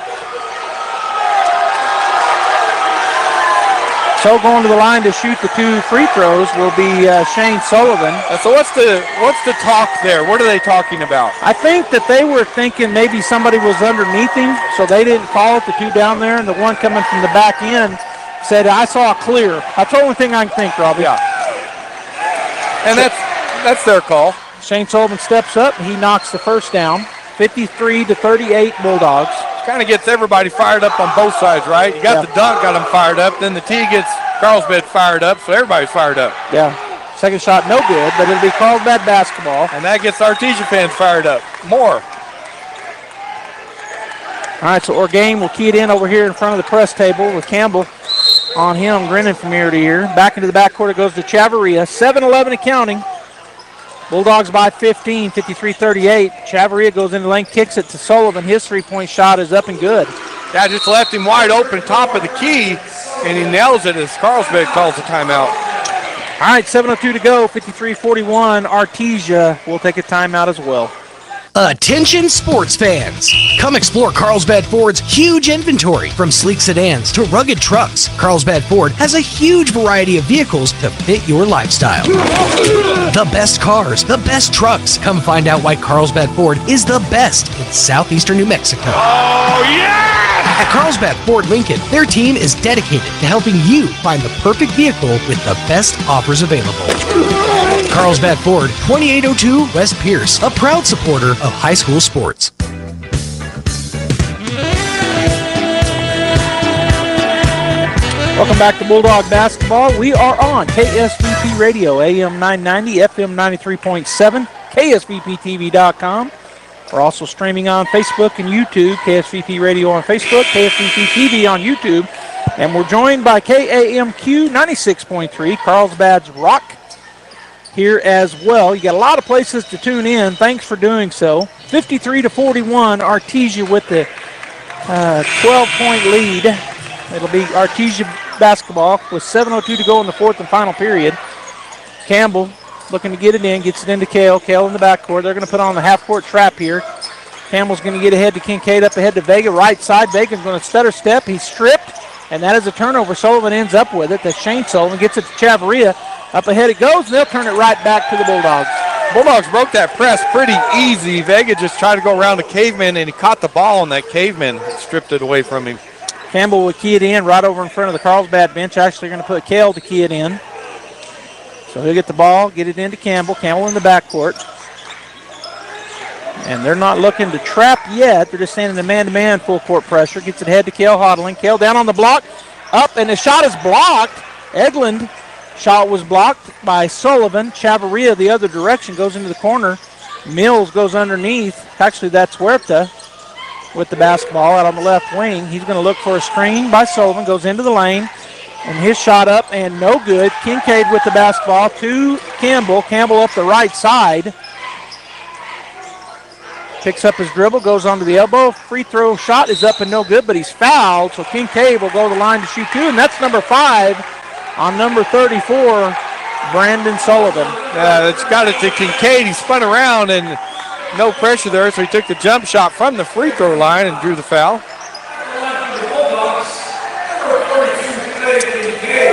Speaker 6: So going to the line to shoot the 2 free throws will be Shane Sullivan.
Speaker 7: So what's the talk there? What are they talking about?
Speaker 6: I think that they were thinking maybe somebody was underneath him, so they didn't call it. The 2 down there, and the one coming from the back end said, "I saw a clear." That's the only thing I can think, Robbie.
Speaker 7: Yeah. And that's their call.
Speaker 6: Shane Sullivan steps up, and he knocks the first down. 53-38 Bulldogs.
Speaker 7: Kind of gets everybody fired up on both sides, right? You got the dunk, got them fired up. Then the tee gets Carlsbad fired up, so everybody's fired up.
Speaker 6: Yeah. Second shot, no good, but it'll be Carlsbad basketball.
Speaker 7: And that gets Artesia fans fired up more.
Speaker 6: All right, so Orgain will key it in over here in front of the press table with Campbell on him, grinning from ear to ear. Back into the backcourt it goes to Chavarria. 7-11 and counting. Bulldogs by 15, 53-38. Chavarria goes into the lane, kicks it to Sullivan. His three-point shot is up and good.
Speaker 7: Yeah, just left him wide open, top of the key, and he nails it as Carlsbad calls the timeout.
Speaker 6: All right, 7:02 to go, 53-41. Artesia will take a timeout as well.
Speaker 10: Attention sports fans! Come explore Carlsbad Ford's huge inventory. From sleek sedans to rugged trucks, Carlsbad Ford has a huge variety of vehicles to fit your lifestyle. The best cars, the best trucks. Come find out why Carlsbad Ford is the best in southeastern New Mexico.
Speaker 18: Oh, yeah!
Speaker 10: At Carlsbad Ford Lincoln, their team is dedicated to helping you find the perfect vehicle with the best offers available. Carlsbad Ford, 2802 West Pierce, a proud supporter of high school sports.
Speaker 6: Welcome back to Bulldog Basketball. We are on KSVP Radio, AM 990, FM 93.7, KSVPTV.com. We're also streaming on Facebook and YouTube, KSVP Radio on Facebook, KSVP TV on YouTube. And we're joined by KAMQ 96.3, Carlsbad's Rock, here as well. You got a lot of places to tune in. Thanks for doing so. 53-41, Artesia with the 12-point lead. It'll be Artesia basketball with 7:02 to go in the fourth and final period. Campbell looking to get it in, gets it into Kale. Kale in the backcourt. They're going to put on the half-court trap here. Campbell's going to get ahead to Kincaid, up ahead to Vega, right side. Vega's going to stutter step. He's stripped, and that is a turnover. Sullivan ends up with it. That's Shane Sullivan. Gets it to Chavarria. Up ahead it goes, and they'll turn it right back to the Bulldogs.
Speaker 7: Bulldogs broke that press pretty easy. Vega just tried to go around the caveman, and he caught the ball, and that caveman stripped it away from him.
Speaker 6: Campbell will key it in right over in front of the Carlsbad bench. Actually, going to put Kale to key it in. So he'll get the ball, get it into Campbell. Campbell in the backcourt. And they're not looking to trap yet. They're just standing in man-to-man full court pressure. Gets it ahead to Kale Hodling. Kale down on the block. Up, and the shot is blocked. Eglin shot was blocked by Sullivan. Chavarria the other direction goes into the corner. Mills goes underneath. Actually, that's Huerta with the basketball out on the left wing. He's going to look for a screen by Sullivan. Goes into the lane. And his shot up and no good. Kincaid with the basketball to Campbell. Campbell up the right side. Picks up his dribble, goes onto the elbow. Free throw shot is up and no good, but he's fouled. So Kincaid will go to the line to shoot two. And that's number 5 on number 34, Brandon Sullivan.
Speaker 7: It's got it to Kincaid. He spun around and no pressure there, so he took the jump shot from the free throw line and drew the foul.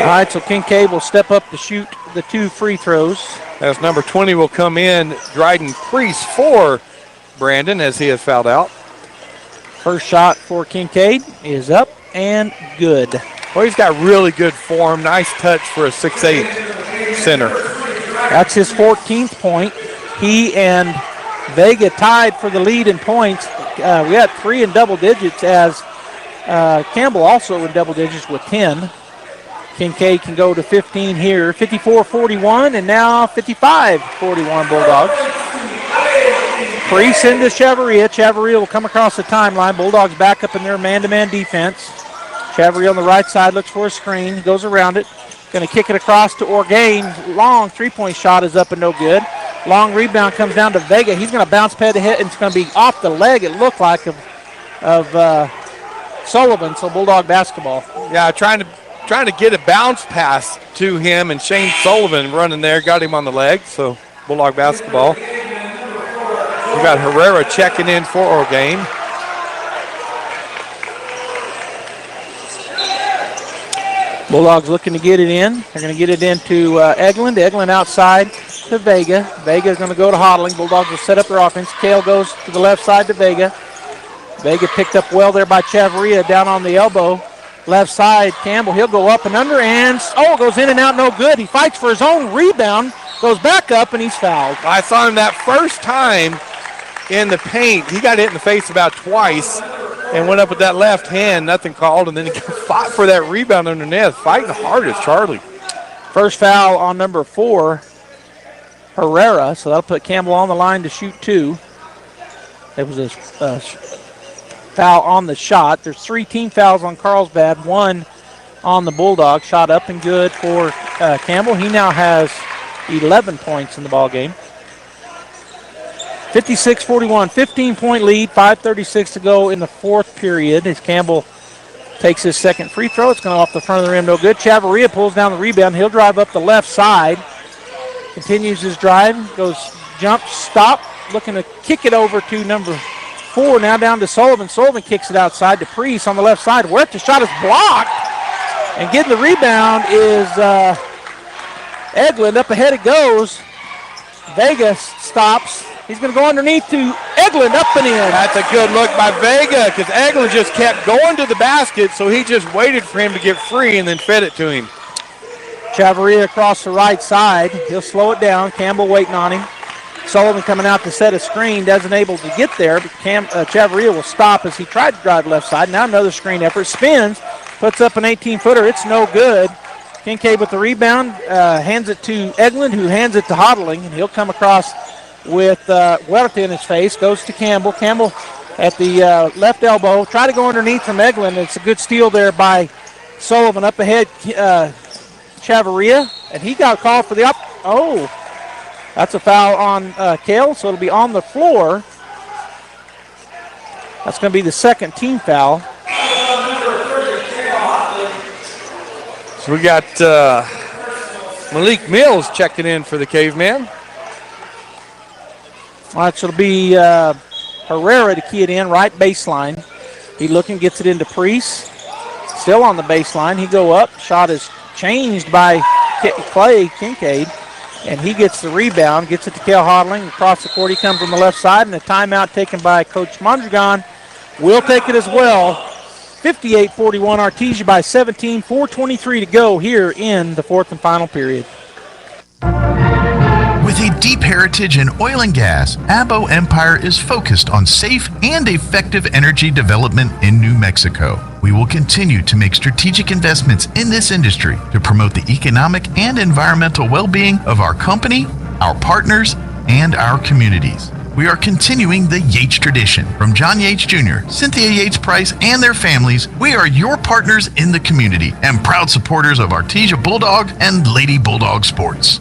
Speaker 6: All right, so Kincaid will step up to shoot the 2 free throws.
Speaker 7: As number 20 will come in, Dryden Priest for Brandon as he has fouled out.
Speaker 6: First shot for Kincaid is up and good.
Speaker 7: Well, he's got really good form. Nice touch for a 6'8" center.
Speaker 6: That's his 14th point. He and Vega tied for the lead in points. We had 3 in double digits as Campbell also in double digits with 10. Kincaid can go to 15 here. 54-41 and now 55-41 Bulldogs. Priest into Chavarria. Chavarria will come across the timeline. Bulldogs back up in their man-to-man defense. Chavarria on the right side looks for a screen. Goes around it. Going to kick it across to Orgain. Long three-point shot is up and no good. Long rebound comes down to Vega. He's going to bounce pad ahead, and it's going to be off the leg, it looked like, of Sullivan. So Bulldog basketball.
Speaker 7: Yeah, trying to get a bounce pass to him, and Shane Sullivan running there, got him on the leg. So Bulldog basketball. We got Herrera checking in for Orgain.
Speaker 6: Bulldogs looking to get it in. They're going to get it into Eglin. Eglin outside to Vega. Vega is going to go to Hodling. Bulldogs will set up their offense. Kale goes to the left side to Vega. Vega picked up well there by Chavarria down on the elbow. Left side, Campbell. He'll go up and under and, goes in and out, no good. He fights for his own rebound, goes back up, and he's fouled.
Speaker 7: I saw him that first time in the paint. He got hit in the face about twice and went up with that left hand, nothing called, and then he fought for that rebound underneath. Fighting hard as Charlie.
Speaker 6: First foul on number 4, Herrera, so that'll put Campbell on the line to shoot 2. It was a foul on the shot. There's 3 team fouls on Carlsbad, 1 on the Bulldogs. Shot up and good for Campbell. He now has 11 points in the ball game. 56-41, 15-point lead, 5:36 to go in the fourth period as Campbell takes his second free throw. It's going to off the front of the rim, no good. Chavarria pulls down the rebound. He'll drive up the left side. Continues his drive, goes jump, stop, looking to kick it over to number 4, now down to Sullivan. Sullivan kicks it outside to Priest on the left side. Huerta's shot is blocked, and getting the rebound is Eglin. Up ahead it goes. Vega stops. He's going to go underneath to Eglin, up and in.
Speaker 7: That's a good look by Vega because Eglin just kept going to the basket, so he just waited for him to get free and then fed it to him.
Speaker 6: Chavarria across the right side. He'll slow it down. Campbell waiting on him. Sullivan coming out to set a screen, doesn't able to get there, but Chavarria will stop as he tried to drive left side. Now another screen effort. Spins, puts up an 18-footer. It's no good. Kincaid with the rebound, hands it to Eglin, who hands it to Hodling, and he'll come across with Huerta in his face. Goes to Campbell. Campbell at the left elbow. Try to go underneath from Eglin. It's a good steal there by Sullivan up ahead, Chavarria, and he got called for the that's a foul on Kale, so it'll be on the floor. That's going to be the second team foul.
Speaker 7: So we got Malik Mills checking in for the Caveman.
Speaker 6: All right, so it'll be Herrera to key it in, right baseline. He looking, gets it into Priest. Still on the baseline. He go up. Shot is changed by Clay Kincaid, and he gets the rebound, gets it to Cale Hodling. Across the court, he comes on the left side, and a timeout taken by Coach Mondragon. Will take it as well. 58-41, Artesia by 17, 4:23 to go here in the fourth and final period.
Speaker 1: With a deep heritage in oil and gas, Abo Empire is focused on safe and effective energy development in New Mexico. We will continue to make strategic investments in this industry to promote the economic and environmental well-being of our company, our partners, and our communities. We are continuing the Yates tradition. From John Yates Jr., Cynthia Yates Price, and their families, we are your partners in the community and proud supporters of Artesia Bulldog and Lady Bulldog sports.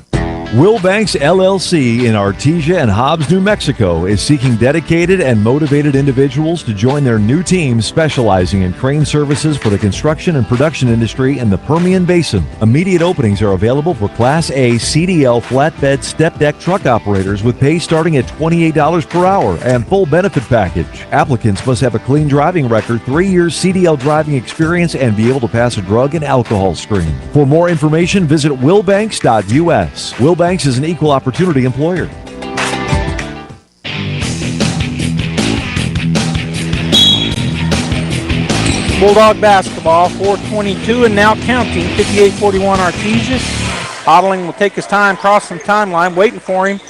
Speaker 11: Will Banks LLC in Artesia and Hobbs, New Mexico is seeking dedicated and motivated individuals to join their new team specializing in crane services for the construction and production industry in the Permian Basin. Immediate openings are available for Class A CDL flatbed step deck truck operators with pay starting at $28 per hour and full benefit package. Applicants must have a clean driving record, 3 years CDL driving experience, and be able to pass a drug and alcohol screen. For more information, visit willbanks.us. Will Banks is an equal opportunity employer.
Speaker 6: Bulldog basketball, 4:22 and now counting, 58-41 Artesia. Hodling will take his time, cross some timeline. Waiting for him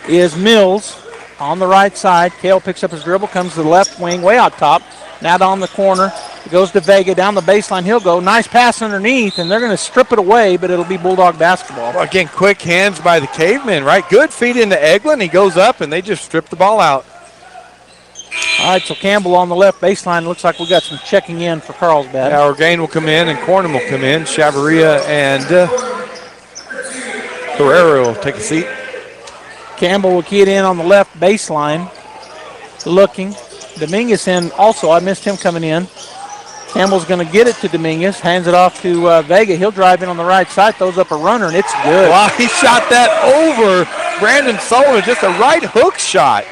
Speaker 6: is Mills on the right side. Cale picks up his dribble, comes to the left wing, way out top. Now down the corner. It goes to Vega down the baseline. He'll go. Nice pass underneath, and they're going to strip it away, but it'll be Bulldog basketball.
Speaker 7: Well, again, quick hands by the Cavemen, right? Good feed into Eglin. He goes up, and they just strip the ball out.
Speaker 6: All right, so Campbell on the left baseline. Looks like we got some checking in for Carlsbad.
Speaker 7: Now Orgain will come in, and Cornum will come in. Chavarria and Herrera will take a seat.
Speaker 6: Campbell will key it in on the left baseline. Looking. Dominguez in also. I missed him coming in. Campbell's going to get it to Dominguez. Hands it off to Vega. He'll drive in on the right side. Throws up a runner, and it's good.
Speaker 7: Wow, he shot that over Brandon Sullivan. Just a right hook shot.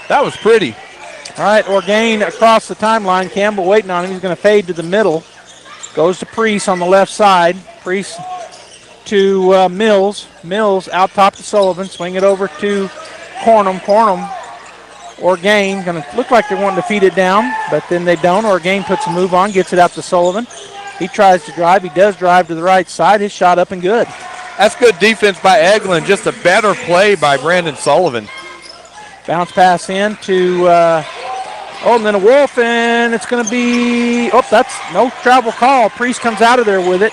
Speaker 7: That was pretty.
Speaker 6: All right, Orgain across the timeline. Campbell waiting on him. He's going to fade to the middle. Goes to Priest on the left side. Priest to Mills. Mills out top to Sullivan. Swing it over to Cornum. Cornum. Orgain going to look like they're wanting to feed it down, but then they don't. Orgain puts a move on, gets it out to Sullivan. He tries to drive. He does drive to the right side. His shot up and good.
Speaker 7: That's good defense by Eglin. Just a better play by Brandon Sullivan.
Speaker 6: Bounce pass in to, and then a Wolf, and it's going to be, that's no travel call. Priest comes out of there with it.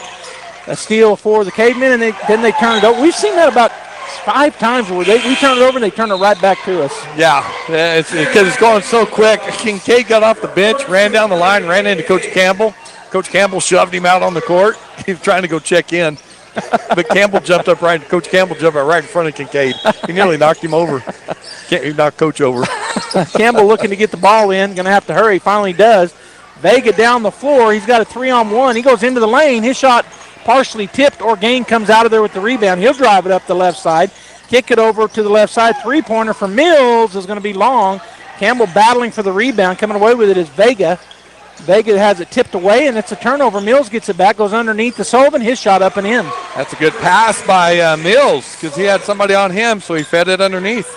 Speaker 6: A steal for the Cavemen, and then they turn it over. We've seen that about 5 times where we turn it over and they turn it right back to us.
Speaker 7: Yeah, it's because it's going so quick. Kincaid got off the bench, ran down the line, ran into Coach Campbell. Coach Campbell shoved him out on the court. He was trying to go check in. But Campbell jumped up right. Coach Campbell jumped up right in front of Kincaid. He nearly knocked him over. He knocked Coach over.
Speaker 6: Campbell looking to get the ball in. Going to have to hurry. Finally does. Vega down the floor. He's got a 3-on-1. He goes into the lane. His shot partially tipped. Orgain comes out of there with the rebound. He'll drive it up the left side. Kick it over to the left side. Three-pointer for Mills is going to be long. Campbell battling for the rebound. Coming away with it is Vega. Vega has it tipped away, and it's a turnover. Mills gets it back, goes underneath to Sullivan. His shot up and in.
Speaker 7: That's a good pass by Mills because he had somebody on him, so he fed it underneath.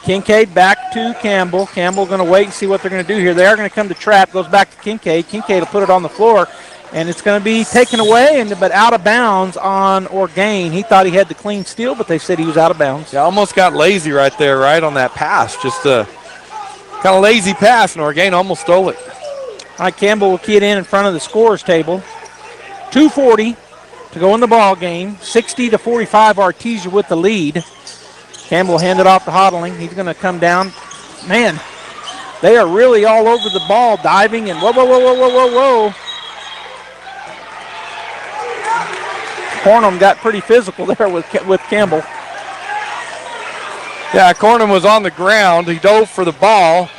Speaker 6: Kincaid back to Campbell. Campbell going to wait and see what they're going to do here. They are going to come to trap. Goes back to Kincaid. Kincaid will put it on the floor, and it's going to be taken away, but out of bounds on Orgain. He thought he had the clean steal, but they said he was out of bounds.
Speaker 7: Yeah, almost got lazy right there, right on that pass. Just a kind of lazy pass, and Orgain almost stole it.
Speaker 6: All right, Campbell will key it in front of the scorers table. 2:40 to go in the ball game. 60-45 Artesia with the lead. Campbell hand it off to Hodling. He's going to come down. Man, they are really all over the ball, diving and whoa. Cornham got pretty physical there with Campbell.
Speaker 7: Yeah, Cornham was on the ground. He dove for the ball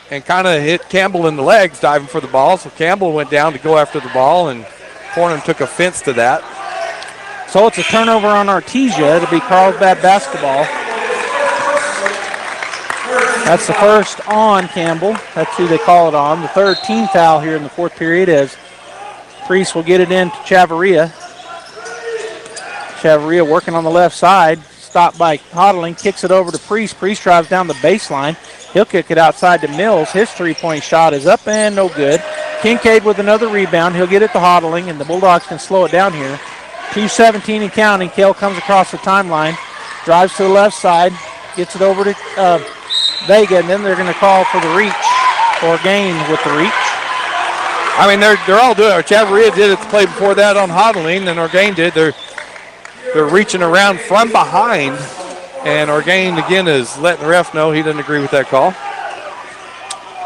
Speaker 7: and kind of hit Campbell in the legs diving for the ball. So Campbell went down to go after the ball, and Cornham took offense to that.
Speaker 6: So it's a turnover on Artesia. It'll be Carlsbad basketball. That's the first on Campbell. That's who they call it on. The third team foul here in the fourth period as Priest will get it in to Chavarria. Chavarria working on the left side. Stopped by Hodling. Kicks it over to Priest. Priest drives down the baseline. He'll kick it outside to Mills. His three-point shot is up and no good. Kincaid with another rebound. He'll get it to Hodling, and the Bulldogs can slow it down here. 2:17 and counting. Kale comes across the timeline. Drives to the left side. Gets it over to Vega, and then they're going to call for the reach, or gain with the reach.
Speaker 7: I mean, they're all doing it. Chavarria did it the play before that on Hodling, and Orgain did. They're reaching around from behind, and Orgain again is letting the ref know he doesn't agree with that call.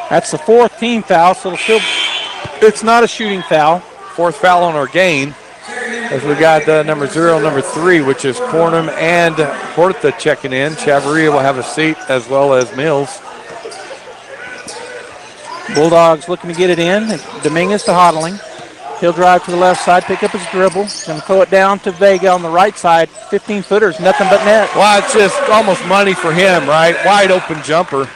Speaker 6: That's the fourth team foul, so it's not a shooting foul.
Speaker 7: Fourth foul on Orgain, as we got number 0, number 3, which is Cornham and Horta checking in. Chavarria will have a seat as well as Mills.
Speaker 6: Bulldogs looking to get it in. Dominguez to Hodling. He'll drive to the left side, pick up his dribble. Going to throw it down to Vega on the right side. 15-footers, nothing but net.
Speaker 7: Well, it's just almost money for him, right? Wide open jumper.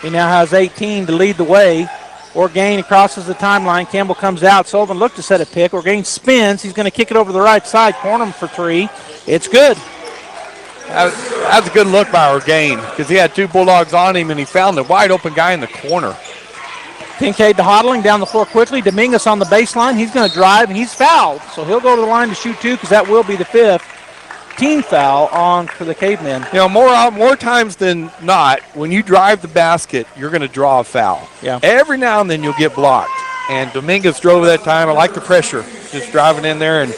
Speaker 6: He now has 18 to lead the way. Orgain crosses the timeline. Campbell comes out. Sullivan looked to set a pick. Orgain spins. He's going to kick it over the right side. Cornham for 3. It's good.
Speaker 7: That's a good look by Orgain because he had 2 Bulldogs on him, and he found the wide open guy in the corner.
Speaker 6: Kincaid to Hodling down the floor quickly. Dominguez on the baseline. He's going to drive, and he's fouled. So he'll go to the line to shoot 2 because that will be the 5th team foul on for the Cavemen.
Speaker 7: You know, more times than not, when you drive the basket, you're going to draw a foul.
Speaker 6: Yeah.
Speaker 7: Every now and then you'll get blocked. And Dominguez drove that time. I like the pressure, just driving in there and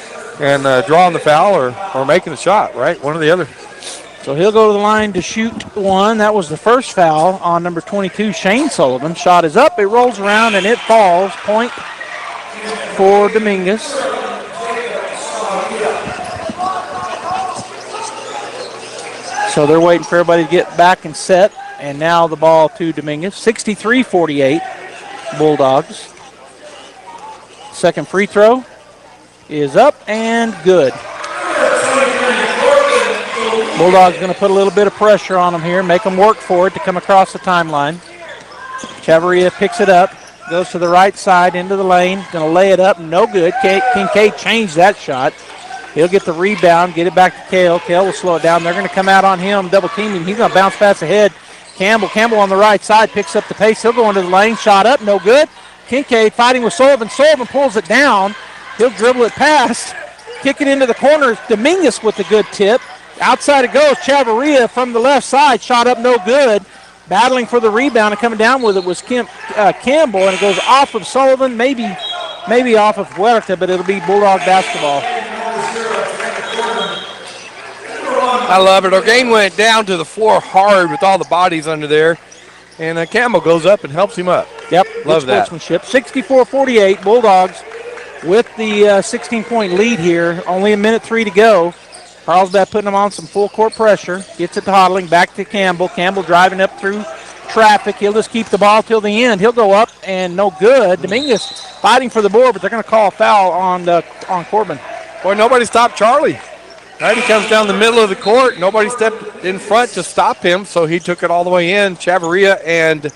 Speaker 7: drawing the foul or making the shot, right? One or the other.
Speaker 6: So he'll go to the line to shoot 1. That was the first foul on number 22, Shane Sullivan. Shot is up. It rolls around, and it falls. Point for Dominguez. So they're waiting for everybody to get back and set. And now the ball to Dominguez. 63-48, Bulldogs. Second free throw is up and good. Bulldogs going to put a little bit of pressure on them here, make them work for it to come across the timeline. Chavarria picks it up, goes to the right side into the lane, going to lay it up, no good. Kincaid changed that shot. He'll get the rebound, get it back to Kale. Kale will slow it down. They're going to come out on him, double teaming. He's going to bounce pass ahead. Campbell on the right side picks up the pace. He'll go into the lane, shot up, no good. Kincaid fighting with Sullivan. Sullivan pulls it down. He'll dribble it past, kick it into the corner. Dominguez with the good tip. Outside it goes. Chavarria from the left side. Shot up, no good. Battling for the rebound and coming down with it was Campbell, and it goes off of Sullivan, maybe off of Huerta, but it'll be Bulldog basketball.
Speaker 7: I love it. Orgain went down to the floor hard with all the bodies under there, and Campbell goes up and helps him up.
Speaker 6: Yep,
Speaker 7: love that.
Speaker 6: Sportsmanship. 64-48, Bulldogs with the 16-point lead here. Only 1:03 to go. Carlsbad putting them on some full court pressure. Gets it to Hodling, back to Campbell. Campbell driving up through traffic. He'll just keep the ball till the end. He'll go up and no good. Dominguez fighting for the board, but they're going to call a foul on Corbin.
Speaker 7: Boy, nobody stopped Charlie. Right, he comes down the middle of the court. Nobody stepped in front to stop him, so he took it all the way in. Chavarria and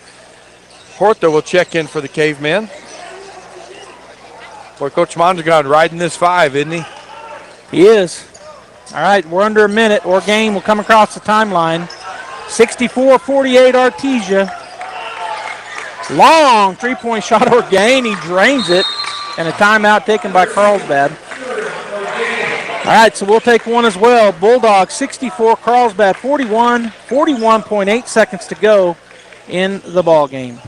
Speaker 7: Horta will check in for the Cavemen. Boy, Coach Mondragon riding this 5, isn't he?
Speaker 6: He is. All right, we're under a minute. Orgain will come across the timeline. 64-48 Artesia. Long three-point shot Orgain. He drains it. And a timeout taken by Carlsbad. All right, so we'll take one as well. Bulldogs 64, Carlsbad 41. 41.8 seconds to go in the ball game.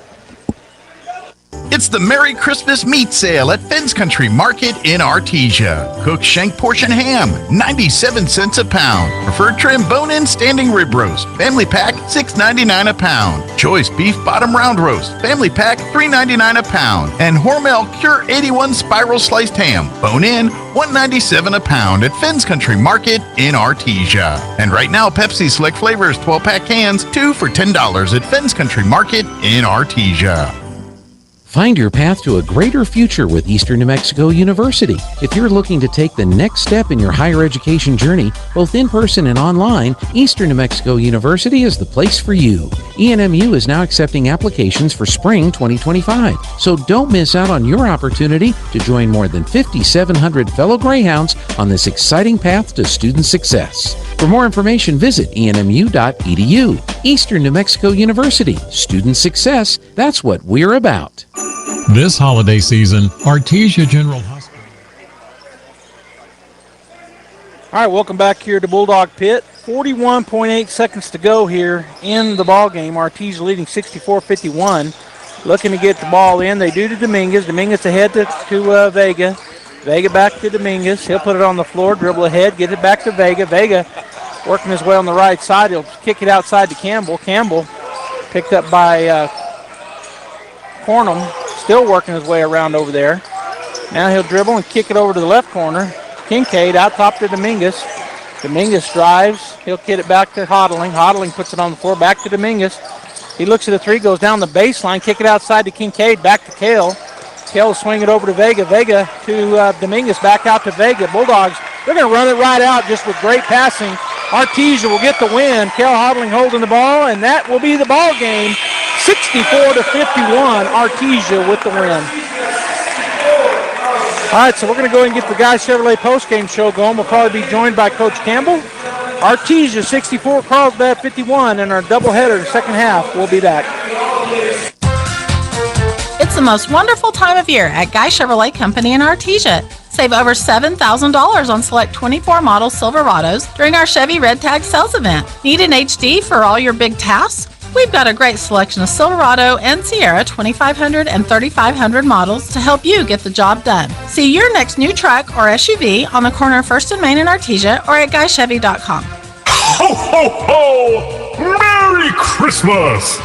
Speaker 1: It's the Merry Christmas Meat Sale at Fenn's Country Market in Artesia. Cooked shank portion ham, 97 cents a pound. Preferred trim bone-in standing rib roast, family pack, $6.99 a pound. Choice beef bottom round roast, family pack, $3.99 a pound. And Hormel Cure 81 spiral sliced ham, bone-in, $1.97 a pound at Fenn's Country Market in Artesia. And right now, Pepsi Select Flavors 12-pack cans, 2 for $10 at Fenn's Country Market in Artesia.
Speaker 9: Find your path to a greater future with Eastern New Mexico University. If you're looking to take the next step in your higher education journey, both in person and online, Eastern New Mexico University is the place for you. ENMU is now accepting applications for spring 2025, so don't miss out on your opportunity to join more than 5,700 fellow Greyhounds on this exciting path to student success. For more information, visit enmu.edu. Eastern New Mexico University. Student success, that's what we're about.
Speaker 20: This holiday season, Artesia General Hospital.
Speaker 6: All right, welcome back here to Bulldog Pit. 41.8 seconds to go here in the ball game. Artesia leading 64-51. Looking to get the ball in. They do to Dominguez. Dominguez ahead to Vega. Vega back to Dominguez. He'll put it on the floor, dribble ahead, get it back to Vega. Vega working his way on the right side. He'll kick it outside to Campbell. Campbell picked up by Cornum. Still working his way around over there. Now he'll dribble and kick it over to the left corner. Kincaid out top to Dominguez. Dominguez drives. He'll get it back to Hodling. Hodling puts it on the floor. Back to Dominguez. He looks at the three, goes down the baseline, kick it outside to Kincaid, back to Kale. Kale will swing it over to Vega. Vega to Dominguez, back out to Vega. Bulldogs, they're going to run it right out just with great passing. Artesia will get the win. Kale Hodling holding the ball, and that will be the ball game. 64-51, Artesia with the win. All right, so we're going to go ahead and get the Guy Chevrolet postgame show going. We'll probably be joined by Coach Campbell. Artesia 64, Carlsbad 51, and our doubleheader the second half. We'll be back.
Speaker 21: It's the most wonderful time of year at Guy Chevrolet Company in Artesia. Save over $7,000 on select 24 model Silverados during our Chevy Red Tag sales event. Need an HD for all your big tasks? We've got a great selection of Silverado and Sierra 2500 and 3500 models to help you get the job done. See your next new truck or SUV on the corner of 1st and Main in Artesia or at GuyChevy.com.
Speaker 22: Ho, ho, ho! Merry Christmas!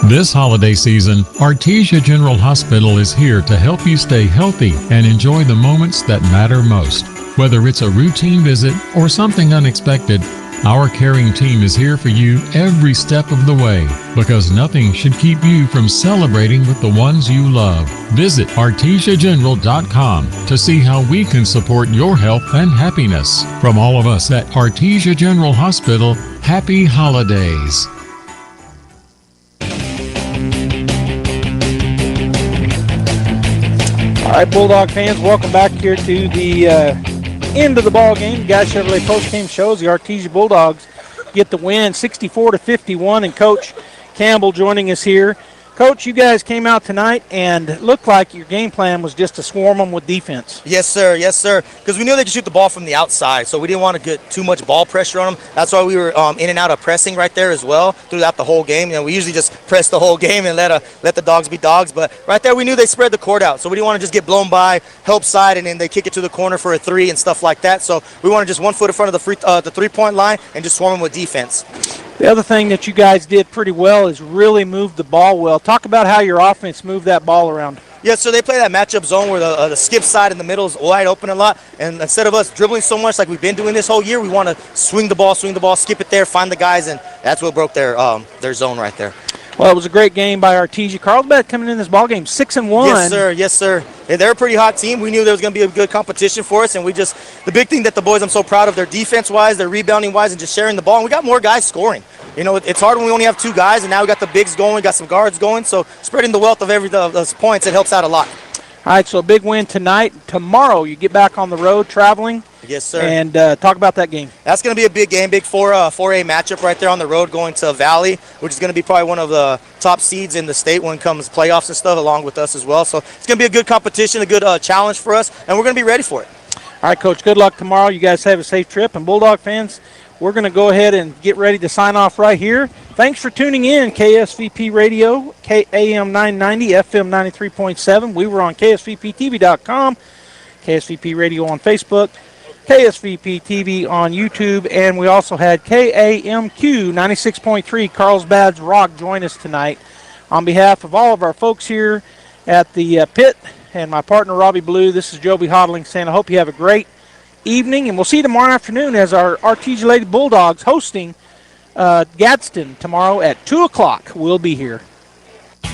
Speaker 20: This holiday season, Artesia General Hospital is here to help you stay healthy and enjoy the moments that matter most. Whether it's a routine visit or something unexpected, our caring team is here for you every step of the way, because nothing should keep you from celebrating with the ones you love. Visit artesiageneral.com to see how we can support your health and happiness. From all of us at Artesia General Hospital, happy holidays.
Speaker 6: All right, Bulldog fans, welcome back here to the end of the ball game. The Guy Chevrolet post-game shows the Artesia Bulldogs get the win 64-51, and Coach Campbell joining us here. Coach, you guys came out tonight and it looked like your game plan was just to swarm them with defense.
Speaker 23: Yes, sir. Yes, sir. Because we knew they could shoot the ball from the outside, so we didn't want to get too much ball pressure on them. That's why we were in and out of pressing right there as well throughout the whole game. You know, we usually just press the whole game and let the dogs be dogs, but right there we knew they spread the court out, so we didn't want to just get blown by, help side, and then they kick it to the corner for a three and stuff like that. So we wanted just 1 foot in front of the three-point line and just swarm them with defense.
Speaker 6: The other thing that you guys did pretty well is really move the ball well. Talk about how your offense moved that ball around.
Speaker 23: Yeah, so they play that matchup zone where the skip side in the middle is wide open a lot. And instead of us dribbling so much like we've been doing this whole year, we want to swing the ball, skip it there, find the guys, and that's what broke their zone right there.
Speaker 6: Well, it was a great game by Artesia. Carlsbad coming in this ball game 6-1.
Speaker 23: Yes, sir. Yes, sir. And they're a pretty hot team. We knew there was going to be a good competition for us, and the big thing that the boys I'm so proud of, their defense-wise, their rebounding-wise, and just sharing the ball. And we got more guys scoring. You know, it's hard when we only have 2 guys, and now we got the bigs going, we got some guards going. So spreading the wealth of those points, it helps out a lot.
Speaker 6: All right, so a big win tonight. Tomorrow you get back on the road traveling.
Speaker 23: Yes, sir.
Speaker 6: And talk about that game.
Speaker 23: That's going to be a big game, big 4A matchup right there on the road going to Valley, which is going to be probably one of the top seeds in the state when it comes to playoffs and stuff, along with us as well. So it's going to be a good competition, a good challenge for us, and we're going to be ready for it.
Speaker 6: All right, Coach, good luck tomorrow. You guys have a safe trip. And Bulldog fans, we're going to go ahead and get ready to sign off right here. Thanks for tuning in, KSVP Radio, AM 990, FM 93.7. We were on KSVPTV.com, KSVP Radio on Facebook, KSVP TV on YouTube, and we also had KAMQ 96.3 Carlsbad's Rock join us tonight. On behalf of all of our folks here at the pit and my partner Robbie Blue, this is Joby Hodling saying I hope you have a great evening, and we'll see you tomorrow afternoon as our Artesia Lady Bulldogs hosting Gadsden tomorrow at 2 o'clock. We'll be here.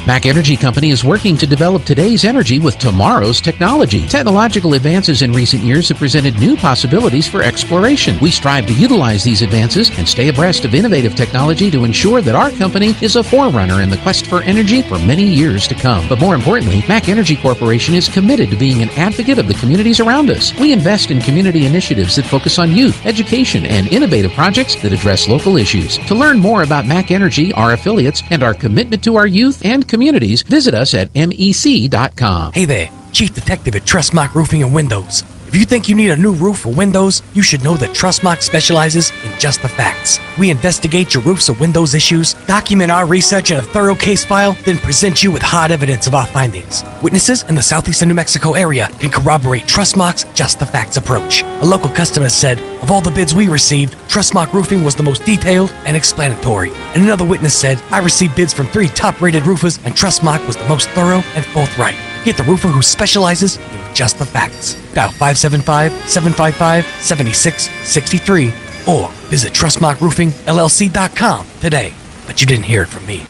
Speaker 9: Mac Energy Company is working to develop today's energy with tomorrow's technology. Technological advances in recent years have presented new possibilities for exploration. We strive to utilize these advances and stay abreast of innovative technology to ensure that our company is a forerunner in the quest for energy for many years to come. But more importantly, Mac Energy Corporation is committed to being an advocate of the communities around us. We invest in community initiatives that focus on youth, education, and innovative projects that address local issues. To learn more about Mac Energy, our affiliates, and our commitment to our youth and communities, visit us at mec.com.
Speaker 10: Hey there, Chief Detective at Trustmark Roofing and Windows. If you think you need a new roof or windows, you should know that Trustmark specializes in just the facts. We investigate your roofs or windows issues, document our research in a thorough case file, then present you with hard evidence of our findings. Witnesses in the southeastern New Mexico area can corroborate Trustmark's just the facts approach. A local customer said, of all the bids we received, Trustmark Roofing was the most detailed and explanatory. And another witness said, I received bids from 3 top-rated roofers and Trustmark was the most thorough and forthright. Get the roofer who specializes in just the facts. Dial 575-755-7663 or visit TrustmarkRoofingLLC.com today. But you didn't hear it from me.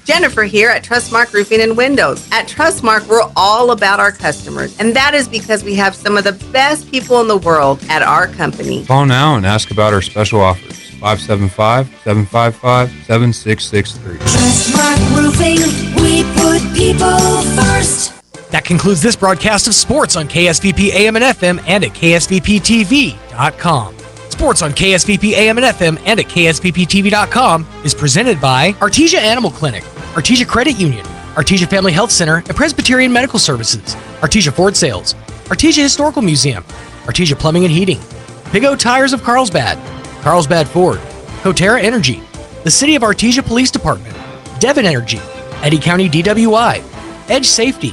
Speaker 2: Jennifer here at Trustmark Roofing and Windows. At Trustmark, we're all about our customers, and that is because we have some of the best people in the world at our company.
Speaker 7: Call now and ask about our special offers. 575-755-7663.
Speaker 3: Trustmark Roofing, we put people first.
Speaker 10: That concludes this broadcast of sports on KSVP AM and FM and at KSVPTV.com. Sports on KSVP AM and FM and at KSVPTV.com is presented by Artesia Animal Clinic, Artesia Credit Union, Artesia Family Health Center and Presbyterian Medical Services, Artesia Ford Sales, Artesia Historical Museum, Artesia Plumbing and Heating, Big O Tires of Carlsbad, Carlsbad Ford, Coterra Energy, the City of Artesia Police Department, Devon Energy, Eddy County DWI, Edge Safety,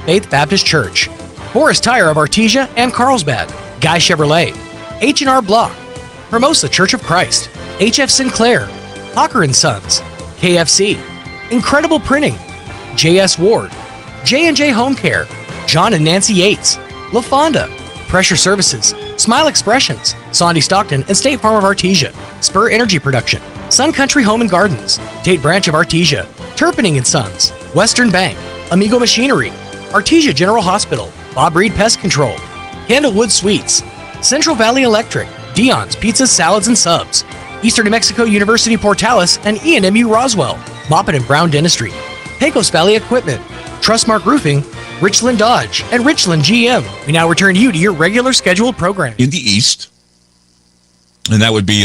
Speaker 10: Faith Baptist Church, Forest Tire of Artesia and Carlsbad, Guy Chevrolet, H&R Block, Hermosa Church of Christ, HF Sinclair, Hawker & Sons, KFC, Incredible Printing, JS Ward, J&J Home Care, John and Nancy Yates, La Fonda, Pressure Services, Smile Expressions, Sondy Stockton and State Farm of Artesia, Spur Energy Production, Sun Country Home and Gardens, Tate Branch of Artesia, Turpinning & Sons, Western Bank, Amigo Machinery, Artesia General Hospital, Bob Reed Pest Control, Candlewood Suites, Central Valley Electric, Dion's Pizzas, Salads, and Subs, Eastern New Mexico University Portales and ENMU Roswell, Moppet and Brown Dentistry, Pecos Valley Equipment, Trustmark Roofing, Richland Dodge, and Richland GM. We now return you to your regular scheduled program.
Speaker 4: In the East, and that would be